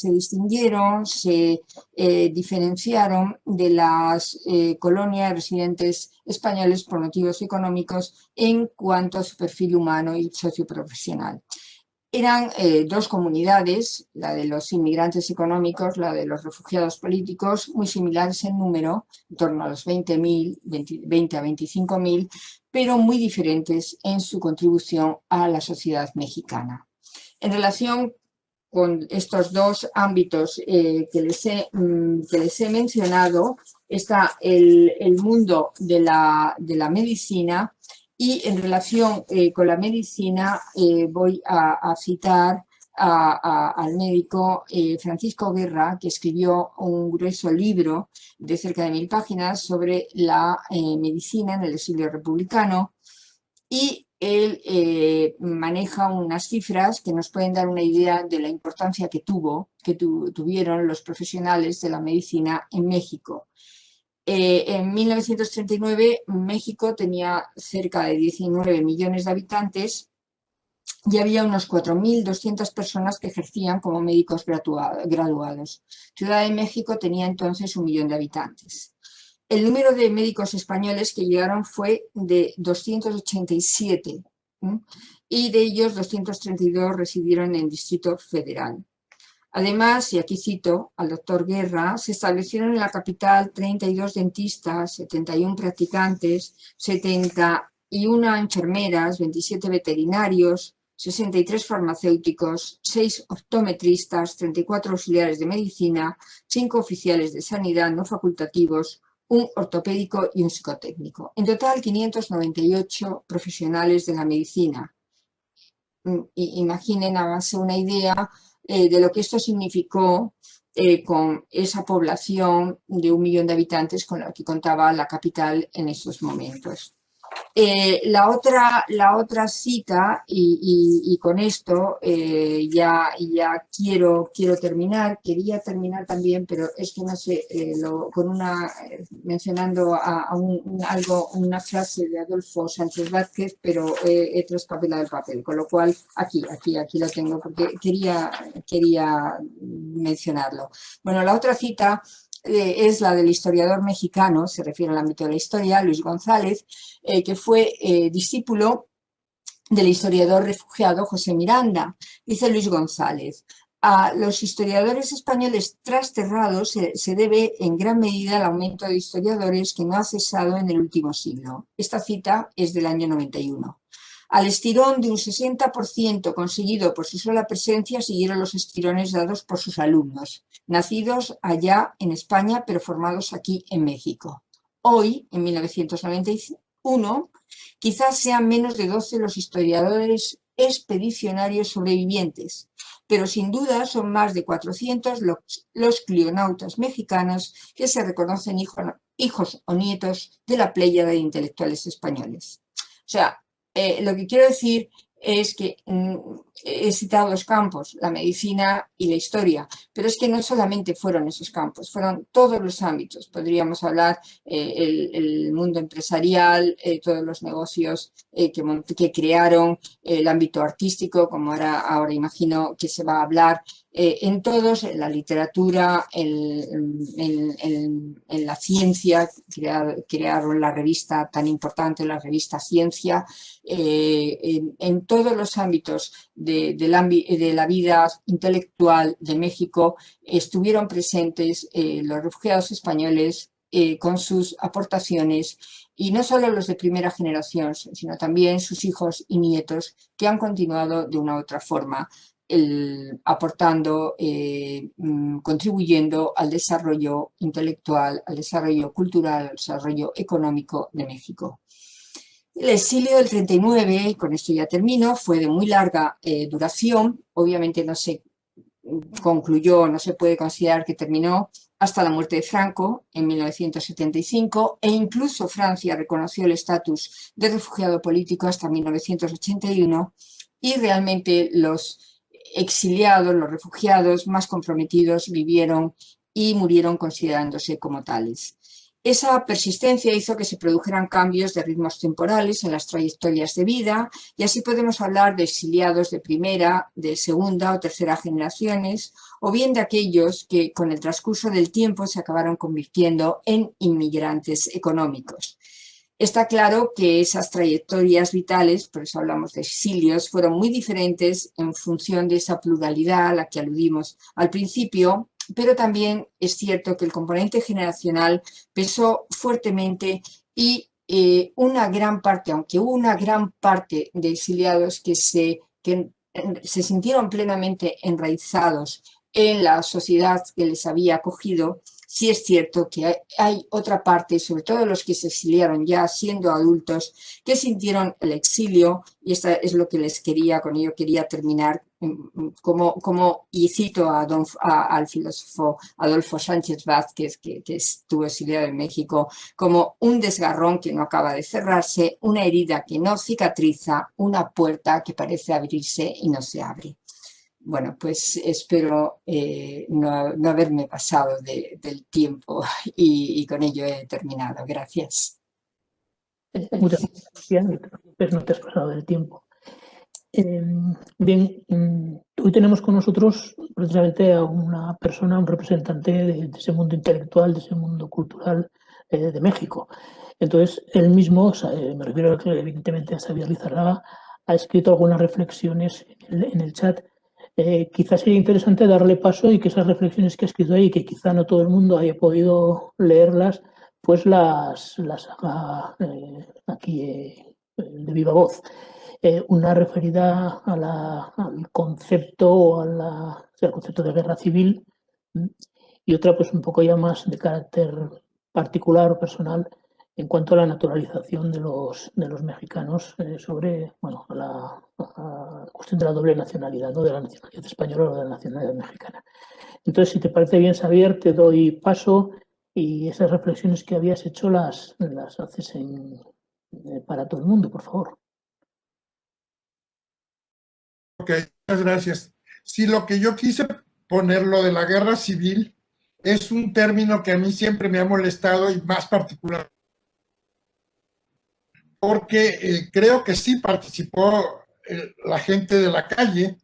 distinguieron, se diferenciaron de las colonias residentes españoles por motivos económicos en cuanto a su perfil humano y socioprofesional. Eran dos comunidades, la de los inmigrantes económicos, la de los refugiados políticos, muy similares en número, en torno a los 20.000, 20 a 25.000, pero muy diferentes en su contribución a la sociedad mexicana. En relación con estos dos ámbitos que les he mencionado, está el mundo de la medicina. Y en relación con la medicina voy a citar al médico Francisco Guerra, que escribió un grueso libro de cerca de 1000 páginas sobre la medicina en el exilio republicano, y él maneja unas cifras que nos pueden dar una idea de la importancia que tuvieron los profesionales de la medicina en México. En 1939 México tenía cerca de 19 millones de habitantes y había unos 4.200 personas que ejercían como médicos graduados. Ciudad de México tenía entonces 1 millón de habitantes. El número de médicos españoles que llegaron fue de 287 y de ellos 232 residieron en el Distrito Federal. Además, y aquí cito al doctor Guerra, se establecieron en la capital 32 dentistas, 71 practicantes, 71 enfermeras, 27 veterinarios, 63 farmacéuticos, 6 optometristas, 34 auxiliares de medicina, 5 oficiales de sanidad no facultativos, un ortopédico y un psicotécnico. En total, 598 profesionales de la medicina. Imaginen, háganse una idea de lo que esto significó con esa población de 1 millón de habitantes con la que contaba la capital en estos momentos. La otra cita, y con esto ya quiero terminar, quería terminar también, pero es que no sé, mencionando una frase de Adolfo Sánchez Vázquez, pero he traspapelado el papel, con lo cual aquí lo tengo, porque quería mencionarlo. Bueno, la otra cita es la del historiador mexicano, se refiere al ámbito de la historia, Luis González, que fue discípulo del historiador refugiado José Miranda. Dice Luis González: A los historiadores españoles trasterrados se debe en gran medida al aumento de historiadores que no ha cesado en el último siglo. Esta cita es del año 91. Al estirón de un 60% conseguido por su sola presencia siguieron los estirones dados por sus alumnos, nacidos allá en España pero formados aquí en México. Hoy, en 1991, quizás sean menos de 12 los historiadores expedicionarios sobrevivientes, pero sin duda son más de 400 los clionautas mexicanos que se reconocen hijos o nietos de la pléyade de intelectuales españoles. O sea, lo que quiero decir es que he citado dos campos, la medicina y la historia, pero es que no solamente fueron esos campos, fueron todos los ámbitos. Podríamos hablar el mundo empresarial, todos los negocios que crearon, el ámbito artístico, como ahora imagino que se va a hablar, en todos, en la literatura, en la ciencia, crearon la revista tan importante, la revista Ciencia, en todos los ámbitos de la vida intelectual de México estuvieron presentes los refugiados españoles con sus aportaciones, y no solo los de primera generación, sino también sus hijos y nietos que han continuado de una u otra forma aportando, contribuyendo al desarrollo intelectual, al desarrollo cultural, al desarrollo económico de México. El exilio del 39, y con esto ya termino, fue de muy larga duración. Obviamente no se concluyó, no se puede considerar que terminó hasta la muerte de Franco en 1975, e incluso Francia reconoció el estatus de refugiado político hasta 1981, y realmente los exiliados, los refugiados más comprometidos vivieron y murieron considerándose como tales. Esa persistencia hizo que se produjeran cambios de ritmos temporales en las trayectorias de vida, y así podemos hablar de exiliados de primera, de segunda o tercera generaciones, o bien de aquellos que con el transcurso del tiempo se acabaron convirtiendo en inmigrantes económicos. Está claro que esas trayectorias vitales, por eso hablamos de exilios, fueron muy diferentes en función de esa pluralidad a la que aludimos al principio, pero también es cierto que el componente generacional pesó fuertemente, y una gran parte, aunque hubo una gran parte de exiliados que se sintieron plenamente enraizados en la sociedad que les había acogido, sí es cierto que hay otra parte, sobre todo los que se exiliaron ya siendo adultos, que sintieron el exilio, y esto es lo que con ello quería terminar, y cito al filósofo Adolfo Sánchez Vázquez, que estuvo exiliado en México, como un desgarrón que no acaba de cerrarse, una herida que no cicatriza, una puerta que parece abrirse y no se abre. Bueno, pues espero no haberme pasado del tiempo, y con ello he terminado. Gracias. Muchas gracias, pero no te has pasado del tiempo. Bien, hoy tenemos con nosotros precisamente a una persona, un representante de ese mundo intelectual, de ese mundo cultural de México. Entonces, él mismo, me refiero evidentemente a Xavier Lizarraga, ha escrito algunas reflexiones en el chat. Quizás sería interesante darle paso y que esas reflexiones que ha escrito ahí, que quizá no todo el mundo haya podido leerlas, pues las haga aquí de viva voz. Una referida al concepto al concepto de guerra civil, y otra pues un poco ya más de carácter particular o personal en cuanto a la naturalización de los mexicanos sobre la cuestión de la doble nacionalidad, ¿no? De la nacionalidad española o de la nacionalidad mexicana. Entonces, si te parece bien, Xavier, te doy paso, y esas reflexiones que habías hecho las haces para todo el mundo, por favor. Ok, muchas gracias. Sí, lo que yo quise poner, lo de la guerra civil, es un término que a mí siempre me ha molestado, y más particular porque creo que sí participó la gente de la calle,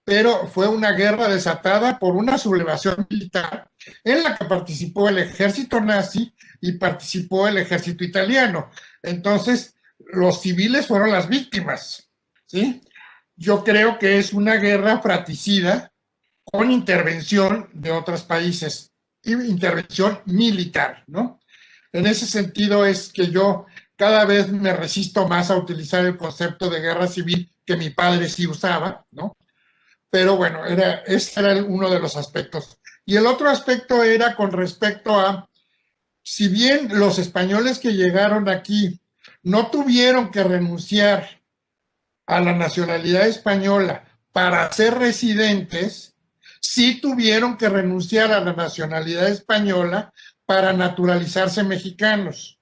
pero fue una guerra desatada por una sublevación militar en la que participó el ejército nazi y participó el ejército italiano. Entonces, los civiles fueron las víctimas, ¿sí? Yo creo que es una guerra fratricida, con intervención de otros países, y intervención militar, ¿no? En ese sentido es que yo cada vez me resisto más a utilizar el concepto de guerra civil que mi padre sí usaba, ¿no? Pero bueno, ese era uno de los aspectos. Y el otro aspecto era con respecto a, si bien los españoles que llegaron aquí no tuvieron que renunciar a la nacionalidad española para ser residentes, sí tuvieron que renunciar a la nacionalidad española para naturalizarse mexicanos,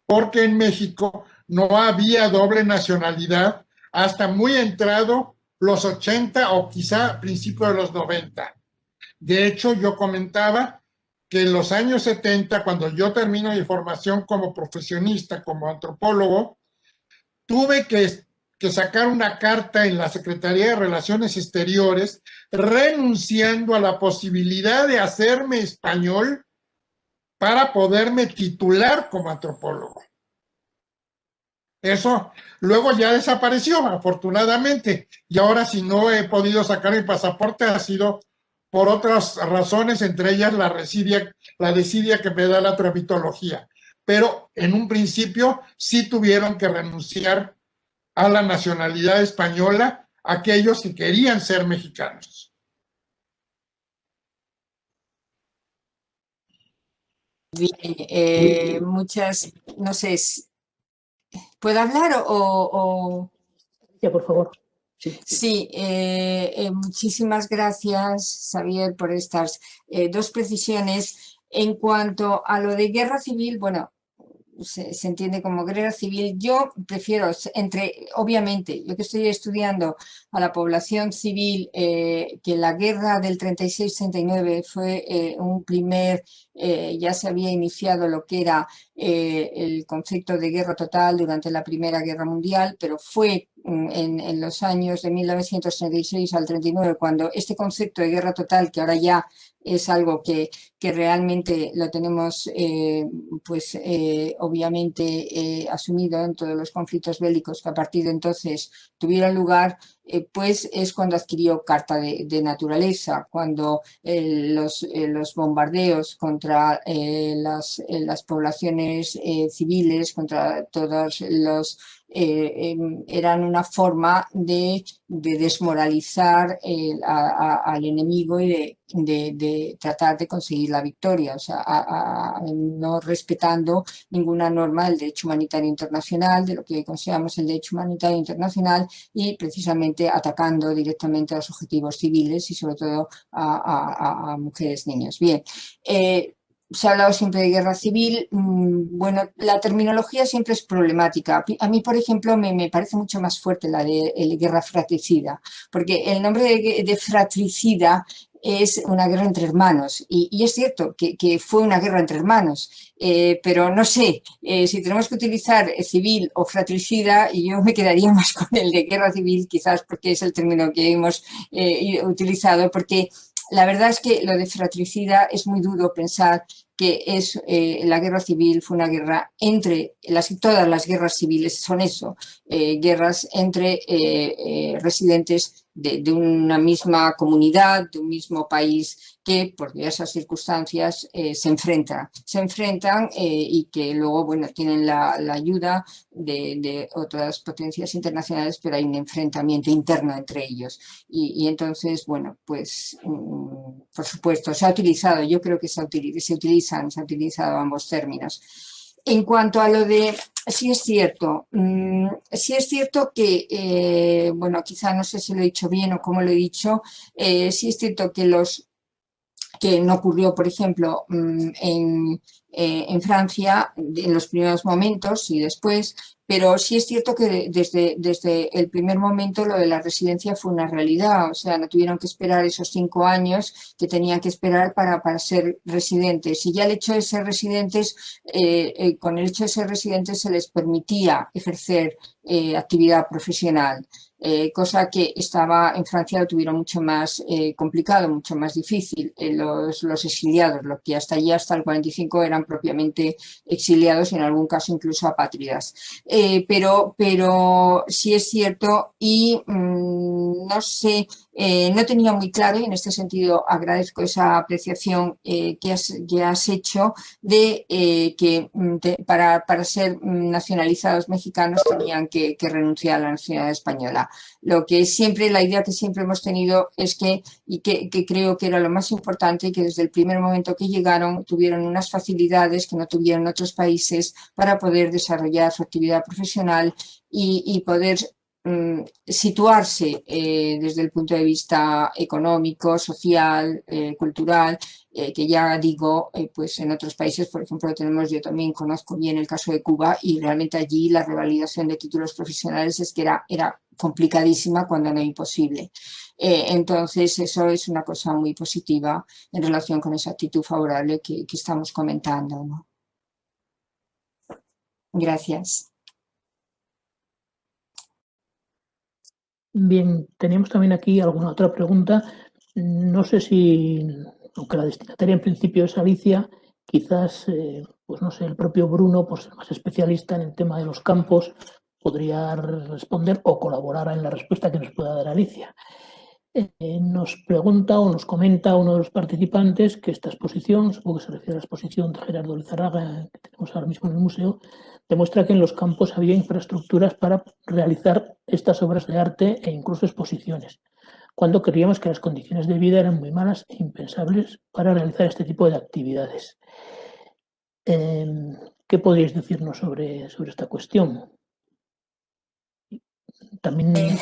porque en México no había doble nacionalidad hasta muy entrado los 80 o quizá principios de los 90. De hecho, yo comentaba que en los años 70, cuando yo termino mi formación como profesionista, como antropólogo, tuve que sacar una carta en la Secretaría de Relaciones Exteriores renunciando a la posibilidad de hacerme español para poderme titular como antropólogo. Eso luego ya desapareció, afortunadamente, y ahora si no he podido sacar mi pasaporte ha sido por otras razones, entre ellas la desidia que me da la tramitología. Pero en un principio sí tuvieron que renunciar a la nacionalidad española aquellos que querían ser mexicanos. Bien, no sé, ¿puedo hablar o...? Ya, por favor. Sí, muchísimas gracias, Xavier, por estas dos precisiones. En cuanto a lo de guerra civil, bueno, se entiende como guerra civil. Yo prefiero, obviamente, yo que estoy estudiando a la población civil, que la guerra del 36-39 fue un primer, ya se había iniciado lo que era el concepto de guerra total durante la Primera Guerra Mundial, pero fue en los años de 1936 al 39 cuando este concepto de guerra total, que ahora ya es algo que realmente lo tenemos, obviamente asumido en todos los conflictos bélicos que a partir de entonces tuvieron lugar, pues es cuando adquirió carta de naturaleza, cuando los bombardeos contra las poblaciones civiles, contra todos los... eran una forma de desmoralizar al enemigo y de tratar de conseguir la victoria, o sea, no respetando ninguna norma del derecho humanitario internacional, de lo que consideramos el derecho humanitario internacional, y precisamente atacando directamente a los objetivos civiles y sobre todo a mujeres, niños. Bien. Se ha hablado siempre de guerra civil. Bueno, la terminología siempre es problemática. A mí, por ejemplo, me parece mucho más fuerte la de guerra fratricida, porque el nombre de fratricida es una guerra entre hermanos, y es cierto que fue una guerra entre hermanos, pero no sé, si tenemos que utilizar civil o fratricida, yo me quedaría más con el de guerra civil, quizás porque es el término que hemos utilizado, porque la verdad es que lo de fratricida es muy duro pensar que la guerra civil fue una guerra entre, todas las guerras civiles son eso, guerras entre residentes de una misma comunidad, de un mismo país, que por diversas circunstancias se enfrentan y que luego, bueno, tienen la ayuda de otras potencias internacionales, pero hay un enfrentamiento interno entre ellos. Y entonces, bueno, pues, por supuesto, se ha utilizado, yo creo que se ha utilizado ambos términos. En cuanto a lo de, sí es cierto que, bueno, quizá no sé si lo he dicho bien o cómo lo he dicho, sí es cierto que no ocurrió, por ejemplo, en Francia en los primeros momentos y después, pero sí es cierto que desde el primer momento lo de la residencia fue una realidad, o sea, no tuvieron que esperar esos 5 años que tenían que esperar para ser residentes, y ya el hecho de ser residentes, con el hecho de ser residentes se les permitía ejercer actividad profesional. Cosa que en Francia lo tuvieron mucho más complicado, mucho más difícil. Los exiliados, los que hasta allí, hasta el 45, eran propiamente exiliados y en algún caso incluso apátridas. Pero sí es cierto, y no sé, no tenía muy claro, y en este sentido agradezco esa apreciación que has hecho de que para ser nacionalizados mexicanos tenían que renunciar a la nacionalidad española. La idea que siempre hemos tenido es que creo que era lo más importante, que desde el primer momento que llegaron tuvieron unas facilidades que no tuvieron otros países para poder desarrollar su actividad profesional y poder situarse desde el punto de vista económico, social, cultural, que ya digo, pues en otros países, por ejemplo, yo también conozco bien el caso de Cuba, y realmente allí la revalidación de títulos profesionales es que era complicadísima, cuando no imposible. Entonces, eso es una cosa muy positiva en relación con esa actitud favorable que estamos comentando, ¿no? Gracias. Bien, teníamos también aquí alguna otra pregunta. No sé si, aunque la destinataria en principio es Alicia, quizás, pues no sé, el propio Bruno, por ser más especialista en el tema de los campos, podría responder o colaborar en la respuesta que nos pueda dar Alicia. Nos pregunta o nos comenta uno de los participantes que esta exposición, supongo que se refiere a la exposición de Gerardo Lizarraga que tenemos ahora mismo en el museo, demuestra que en los campos había infraestructuras para realizar estas obras de arte e incluso exposiciones, cuando creíamos que las condiciones de vida eran muy malas e impensables para realizar este tipo de actividades. ¿Qué podríais decirnos sobre esta cuestión? También...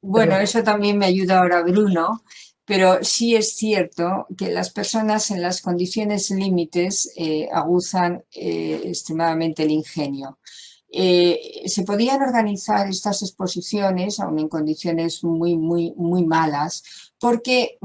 Bueno, eso también me ayuda ahora Bruno, pero sí es cierto que las personas en las condiciones límites aguzan extremadamente el ingenio. Se podían organizar estas exposiciones, aun en condiciones muy malas, porque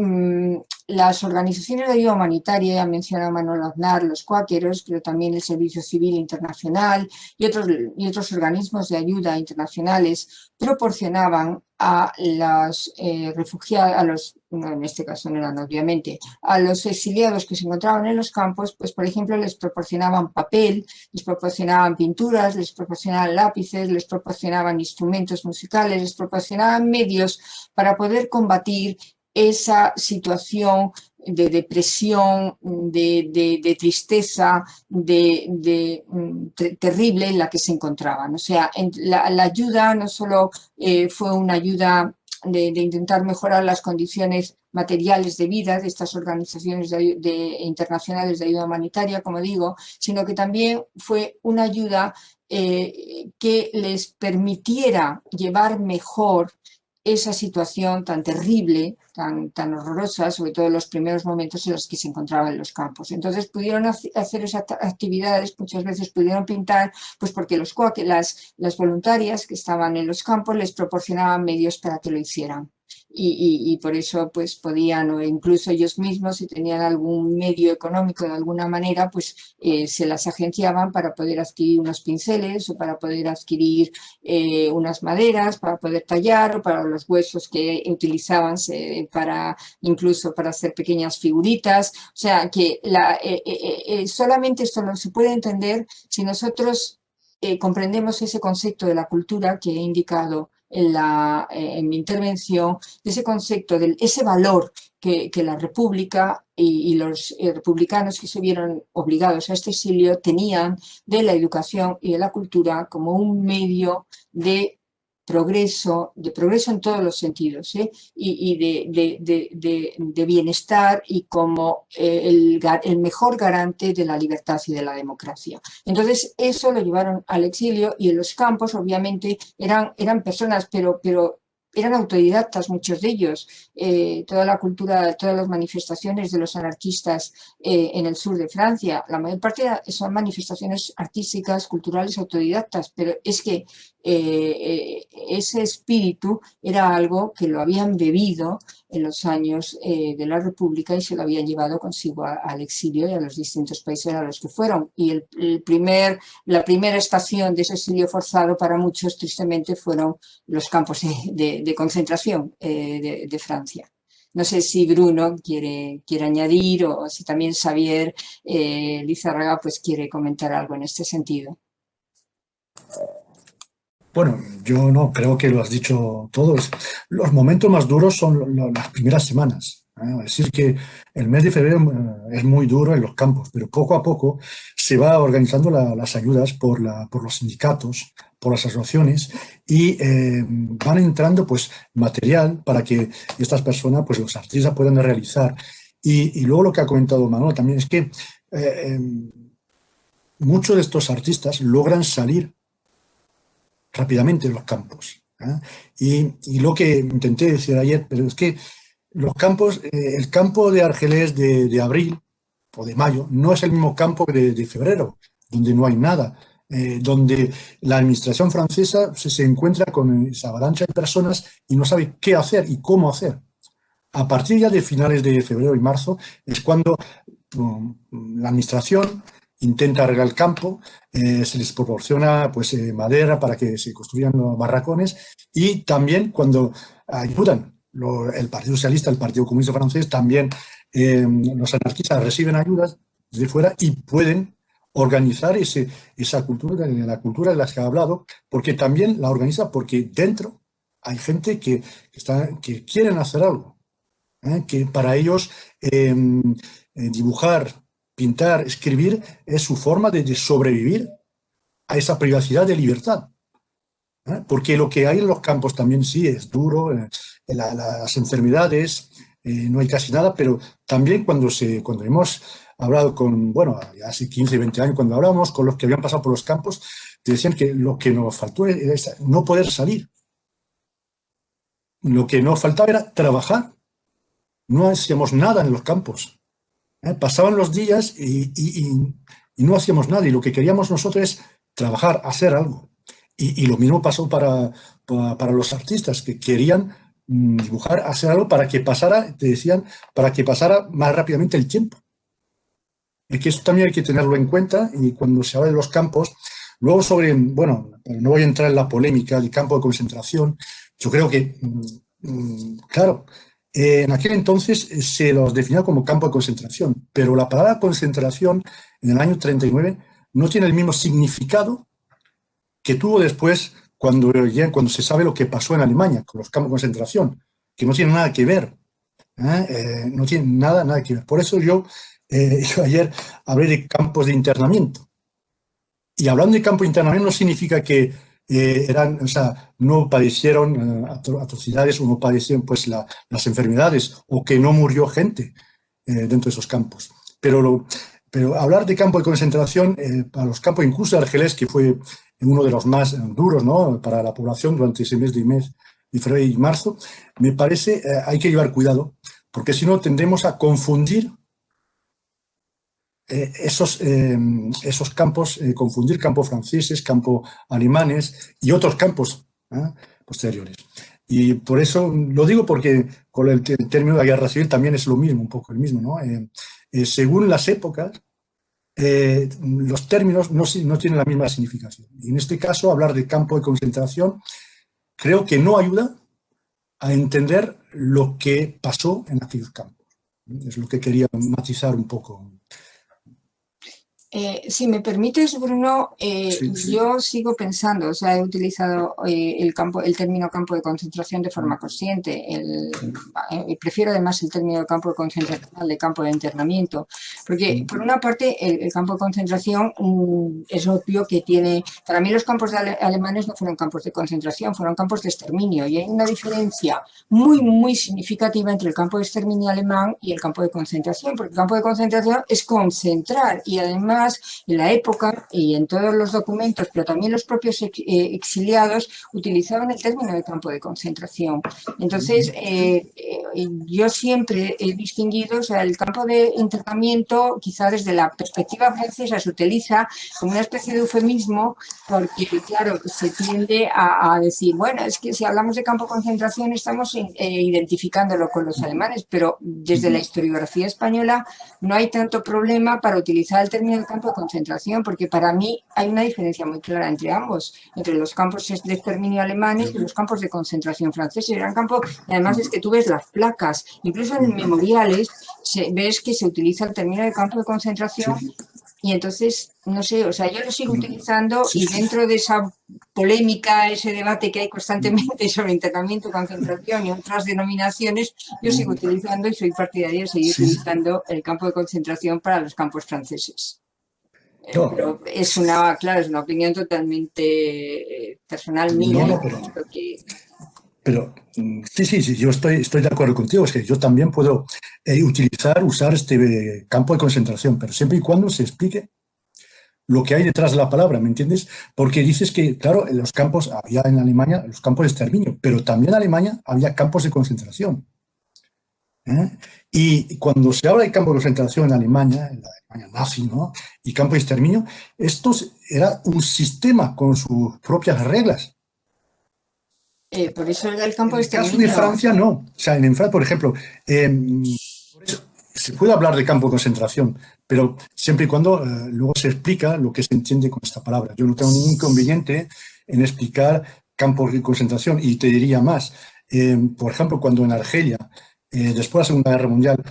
las organizaciones de ayuda humanitaria, ya mencionaba Manuel Aznar, los cuáqueros, pero también el Servicio Civil Internacional y otros organismos de ayuda internacionales proporcionaban a los refugiados, en este caso no eran obviamente, a los exiliados que se encontraban en los campos, pues por ejemplo les proporcionaban papel, les proporcionaban pinturas, les proporcionaban lápices, les proporcionaban instrumentos musicales, les proporcionaban medios para poder combatir esa situación de depresión, de tristeza, terrible en la que se encontraban. O sea, la ayuda no solo fue una ayuda de intentar mejorar las condiciones materiales de vida de estas organizaciones internacionales de ayuda humanitaria, como digo, sino que también fue una ayuda que les permitiera llevar mejor esa situación tan terrible, tan horrorosa, sobre todo en los primeros momentos en los que se encontraban en los campos. Entonces pudieron hacer esas actividades, muchas veces pudieron pintar, pues porque las voluntarias que estaban en los campos les proporcionaban medios para que lo hicieran. Y por eso pues podían, o incluso ellos mismos, si tenían algún medio económico de alguna manera, pues se las agenciaban para poder adquirir unos pinceles o para poder adquirir unas maderas, para poder tallar, o para los huesos que utilizaban incluso para hacer pequeñas figuritas. O sea que solamente esto no se puede entender si nosotros comprendemos ese concepto de la cultura que he indicado en mi intervención, de ese concepto, de ese valor que la República y los republicanos que se vieron obligados a este exilio tenían de la educación y de la cultura como un medio de progreso en todos los sentidos, y de bienestar, y como el mejor garante de la libertad y de la democracia. Entonces eso lo llevaron al exilio, y en los campos obviamente eran personas, pero eran autodidactas muchos de ellos. Toda la cultura, todas las manifestaciones de los anarquistas en el sur de Francia, la mayor parte son manifestaciones artísticas, culturales, autodidactas, pero es que ese espíritu era algo que lo habían bebido en los años de la República, y se lo habían llevado consigo al exilio y a los distintos países a los que fueron. Y la primera estación de ese exilio forzado para muchos, tristemente, fueron los campos de concentración de Francia. No sé si Bruno quiere añadir, o si también Xavier Lizarraga pues quiere comentar algo en este sentido. Bueno, yo no creo que lo has dicho todo. Los momentos más duros son las primeras semanas. Es decir, que el mes de febrero es muy duro en los campos, pero poco a poco se va organizando las ayudas por los sindicatos, por las asociaciones y van entrando pues material para que estas personas, pues los artistas puedan realizar. Y luego lo que ha comentado Manuel también es que muchos de estos artistas logran salir rápidamente en los campos. Y lo que intenté decir ayer, pero es que los campos, el campo de Argelés de abril o de mayo no es el mismo campo que de febrero, donde no hay nada, donde la administración francesa se encuentra con esa avalancha de personas y no sabe qué hacer y cómo hacer. A partir ya de finales de febrero y marzo es cuando la administración intenta arreglar el campo, se les proporciona pues, madera para que se construyan los barracones y también cuando ayudan el Partido Socialista, el Partido Comunista Francés, también los anarquistas reciben ayudas de fuera y pueden organizar esa cultura, la cultura de la que he hablado, porque también la organiza porque dentro hay gente que quieren hacer algo, que para ellos dibujar, pintar, escribir es su forma de sobrevivir a esa privacidad de libertad. Porque lo que hay en los campos también sí es duro, las enfermedades, no hay casi nada, pero también cuando hemos hablado con, bueno, hace 15, 20 años, cuando hablábamos con los que habían pasado por los campos, te decían que lo que nos faltó era no poder salir. Lo que nos faltaba era trabajar. No hacíamos nada en los campos. Pasaban los días y no hacíamos nada. Y lo que queríamos nosotros es trabajar, hacer algo. Y lo mismo pasó para los artistas que querían dibujar, hacer algo para que pasara, te decían, para que pasara más rápidamente el tiempo. Es que eso también hay que tenerlo en cuenta y cuando se habla de los campos, luego sobre, bueno, no voy a entrar en la polémica del campo de concentración, yo creo que, claro, en aquel entonces se los definía como campo de concentración, pero la palabra concentración en el año 39 no tiene el mismo significado que tuvo después cuando se sabe lo que pasó en Alemania con los campos de concentración, que no tiene nada que ver, no tiene nada que ver. Por eso yo ayer hablé de campos de internamiento. Y hablando de campos de internamiento no significa que no padecieron atrocidades o no padecieron pues, las enfermedades o que no murió gente dentro de esos campos. Pero hablar de campo de concentración, para los campos incluso de Argelés, que fue uno de los más duros, ¿no?, para la población durante ese mes de febrero y marzo, me parece hay que llevar cuidado, porque si no tendremos a confundir esos campos, confundir campos franceses, campos alemanes y otros campos posteriores. Y por eso lo digo porque con el término de la guerra civil también es lo mismo, un poco el mismo, ¿no? Según las épocas, los términos no tienen la misma significación. Y en este caso, hablar de campo de concentración creo que no ayuda a entender lo que pasó en aquellos campos. Es lo que quería matizar un poco. Si me permites, Bruno, Sí. yo sigo pensando, o sea, he utilizado el término campo de concentración de forma consciente. Prefiero además el término campo de concentración al de campo de internamiento, porque por una parte el campo de concentración es obvio que tiene, para mí los campos alemanes no fueron campos de concentración, fueron campos de exterminio, y hay una diferencia muy, muy significativa entre el campo de exterminio alemán y el campo de concentración, porque el campo de concentración es concentrar y además en la época y en todos los documentos, pero también los propios exiliados utilizaban el término de campo de concentración. Entonces, yo siempre he distinguido, o sea, el campo de internamiento, quizá desde la perspectiva francesa, se utiliza como una especie de eufemismo, porque, claro, se tiende a decir, bueno, es que si hablamos de campo de concentración estamos identificándolo con los alemanes, pero desde la historiografía española no hay tanto problema para utilizar el término de campo de concentración, porque para mí hay una diferencia muy clara entre ambos, entre los campos de exterminio alemanes y los campos de concentración franceses. Eran campos, además es que tú ves las placas, incluso en memoriales ves que se utiliza el término de campo de concentración y entonces, no sé, o sea, yo lo sigo utilizando y dentro de esa polémica, ese debate que hay constantemente sobre internamiento, concentración y otras denominaciones, yo sigo utilizando y soy partidaria de seguir utilizando el campo de concentración para los campos franceses. Pero es una, claro, es una opinión totalmente personal mía. Pero sí, yo estoy de acuerdo contigo, es que yo también puedo usar este campo de concentración, pero siempre y cuando se explique lo que hay detrás de la palabra, ¿me entiendes? Porque dices que, claro, en los campos, había en Alemania los campos de exterminio, pero también en Alemania había campos de concentración. Y cuando se habla de campo de concentración en la Alemania nazi, ¿no? Y campo de exterminio, esto era un sistema con sus propias reglas. Por eso era el campo de exterminio. En el caso de Francia, no. O sea, en Francia, por ejemplo, por eso se puede hablar de campo de concentración, pero siempre y cuando luego se explica lo que se entiende con esta palabra. Yo no tengo ningún inconveniente en explicar campos de concentración, y te diría más. Por ejemplo, cuando en Argelia, después de la Segunda Guerra Mundial,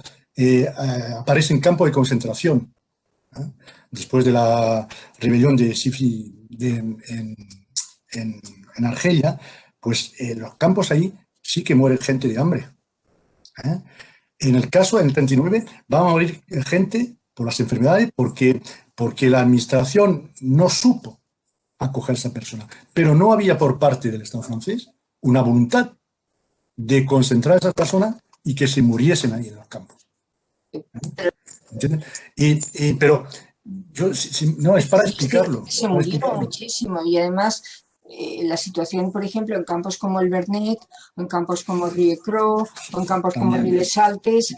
aparecen campos de concentración, después de la rebelión de Sifi en Argelia, pues en los campos ahí sí que muere gente de hambre. En el caso del 39 va a morir gente por las enfermedades porque la administración no supo acoger a esa persona. Pero no había por parte del Estado francés una voluntad de concentrar a esas personas y que se muriesen ahí en los campos. ¿Entiendes? Pero yo, no, es para explicarlo. Se murieron muchísimo y además la situación, por ejemplo, en campos como el Vernet, en campos como Riecro, o en campos como Riles Alpes,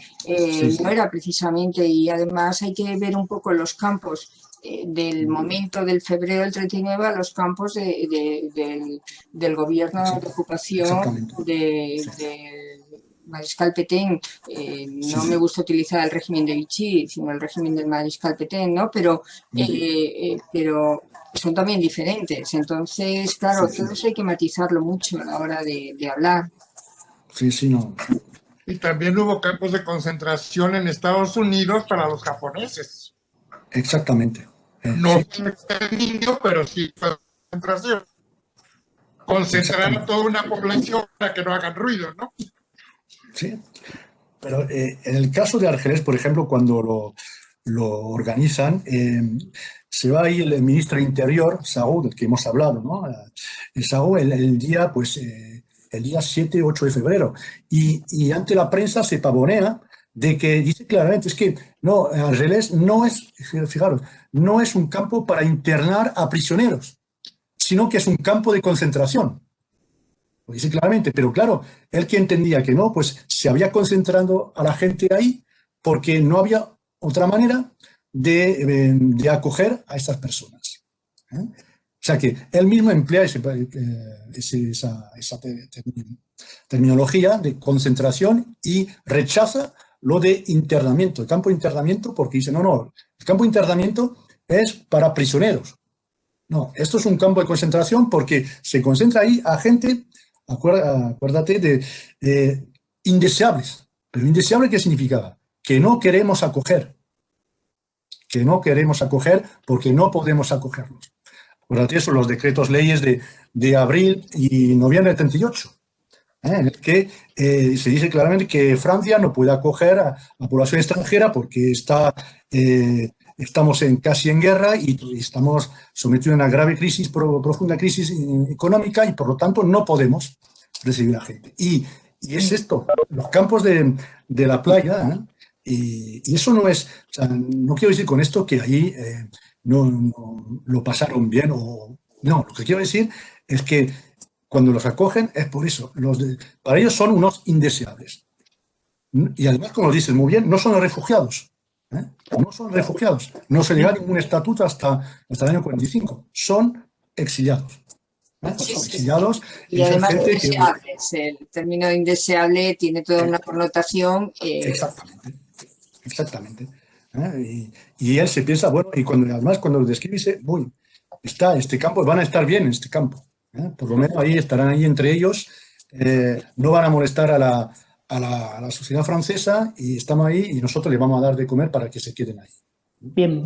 no era precisamente, y además hay que ver un poco los campos del momento del febrero del 39 a los campos del gobierno de ocupación del Mariscal Pétain. No me gusta utilizar el régimen de Vichy, sino el régimen del Mariscal Pétain, ¿no? Pero son también diferentes. Entonces, claro, todo eso hay que matizarlo mucho a la hora de hablar. Sí, no. Y también hubo campos de concentración en Estados Unidos para los japoneses. Exactamente. No exterminio, pero sí concentración. Concentrar a toda una población para que no hagan ruido, ¿no? Sí, pero en el caso de Argelés, por ejemplo, cuando lo organizan, se va ahí el ministro de Interior, Saúl, del que hemos hablado, ¿no? Saúl el día 7, 8 de febrero, y ante la prensa se pavonea de que dice claramente, es que no, Argelés no es, fijaros, no es un campo para internar a prisioneros, sino que es un campo de concentración. Lo dice claramente, pero claro, él que entendía que no, pues se había concentrado a la gente ahí porque no había otra manera de acoger a estas personas. O sea que él mismo emplea esa terminología de concentración y rechaza lo de internamiento, el campo de internamiento, porque dice, no, el campo de internamiento es para prisioneros. No, esto es un campo de concentración porque se concentra ahí a gente, acuérdate, de indeseables. Pero indeseable, ¿qué significaba? Que no queremos acoger. Que no queremos acoger porque no podemos acogerlos. Acuérdate, son los decretos leyes de abril y noviembre del 38. En el que se dice claramente que Francia no puede acoger a población extranjera porque estamos casi en guerra y estamos sometidos a una grave crisis, profunda crisis económica, y por lo tanto no podemos recibir a gente. Y es esto, los campos de la playa, y eso no es, o sea, no quiero decir con esto que ahí no lo pasaron bien, no, lo que quiero decir es que cuando los acogen es por eso, para ellos son unos indeseables. Y además, como dices muy bien, no son refugiados. No son refugiados. No se le da ningún estatuto hasta el año 45. Son exiliados. Son exiliados. Y además indeseables. El término indeseable tiene toda una connotación. Exactamente. Y él se piensa, bueno, y además cuando lo describe dice, este campo, van a estar bien en este campo. Por lo menos ahí estarán ahí entre ellos, no van a molestar a la sociedad francesa, y estamos ahí y nosotros les vamos a dar de comer para que se queden ahí. Bien,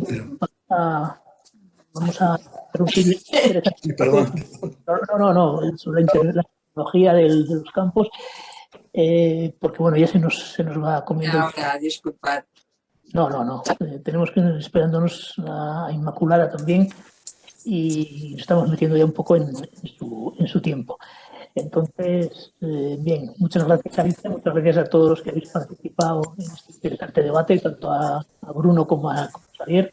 vamos a interrumpir. Sí, perdón. No, sobre la tecnología de los campos, porque bueno, ya se nos va comiendo. Ahora, disculpad. No. Tenemos que ir esperándonos a Inmaculada también y nos estamos metiendo ya un poco en su tiempo. Entonces, bien, muchas gracias, Alicia, muchas gracias a todos los que habéis participado en este interesante debate, tanto a Bruno como a Xavier.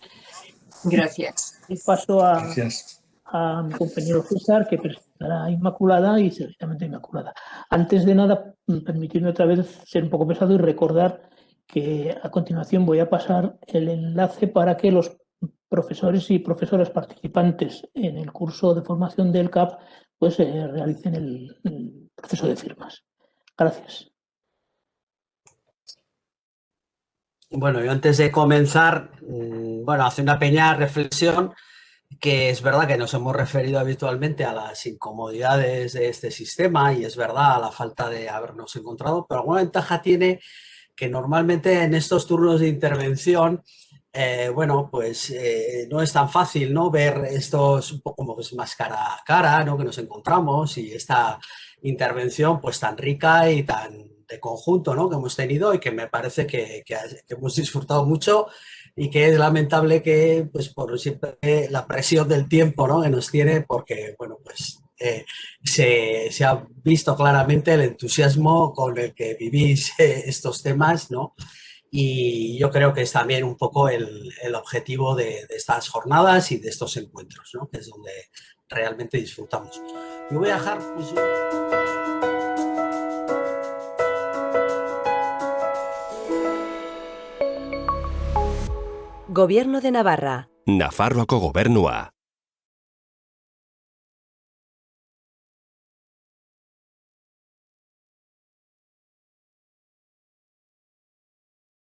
Gracias. Y paso Gracias. a mi compañero César, que presentará Inmaculada y seguidamente Inmaculada. Antes de nada, permitidme otra vez ser un poco pesado y recordar que a continuación voy a pasar el enlace para que los profesores y profesoras participantes en el curso de formación del CAP pues realicen el proceso de firmas. Gracias. Bueno, yo antes de comenzar, hacer una pequeña reflexión, que es verdad que nos hemos referido habitualmente a las incomodidades de este sistema y es verdad a la falta de habernos encontrado, pero alguna ventaja tiene que normalmente en estos turnos de intervención, no es tan fácil, ¿no?, ver estos un poco como es más cara a cara, ¿no?, que nos encontramos, y esta intervención pues tan rica y tan de conjunto, ¿no?, que hemos tenido y que me parece que hemos disfrutado mucho, y que es lamentable que pues por siempre la presión del tiempo, ¿no?, que nos tiene, porque bueno, pues se ha visto claramente el entusiasmo con el que vivís estos temas, ¿no? Y yo creo que es también un poco el objetivo de estas jornadas y de estos encuentros, ¿no?, que es donde realmente disfrutamos. Yo voy a dejar pues, Gobierno de Navarra. Nafarroako gobernua.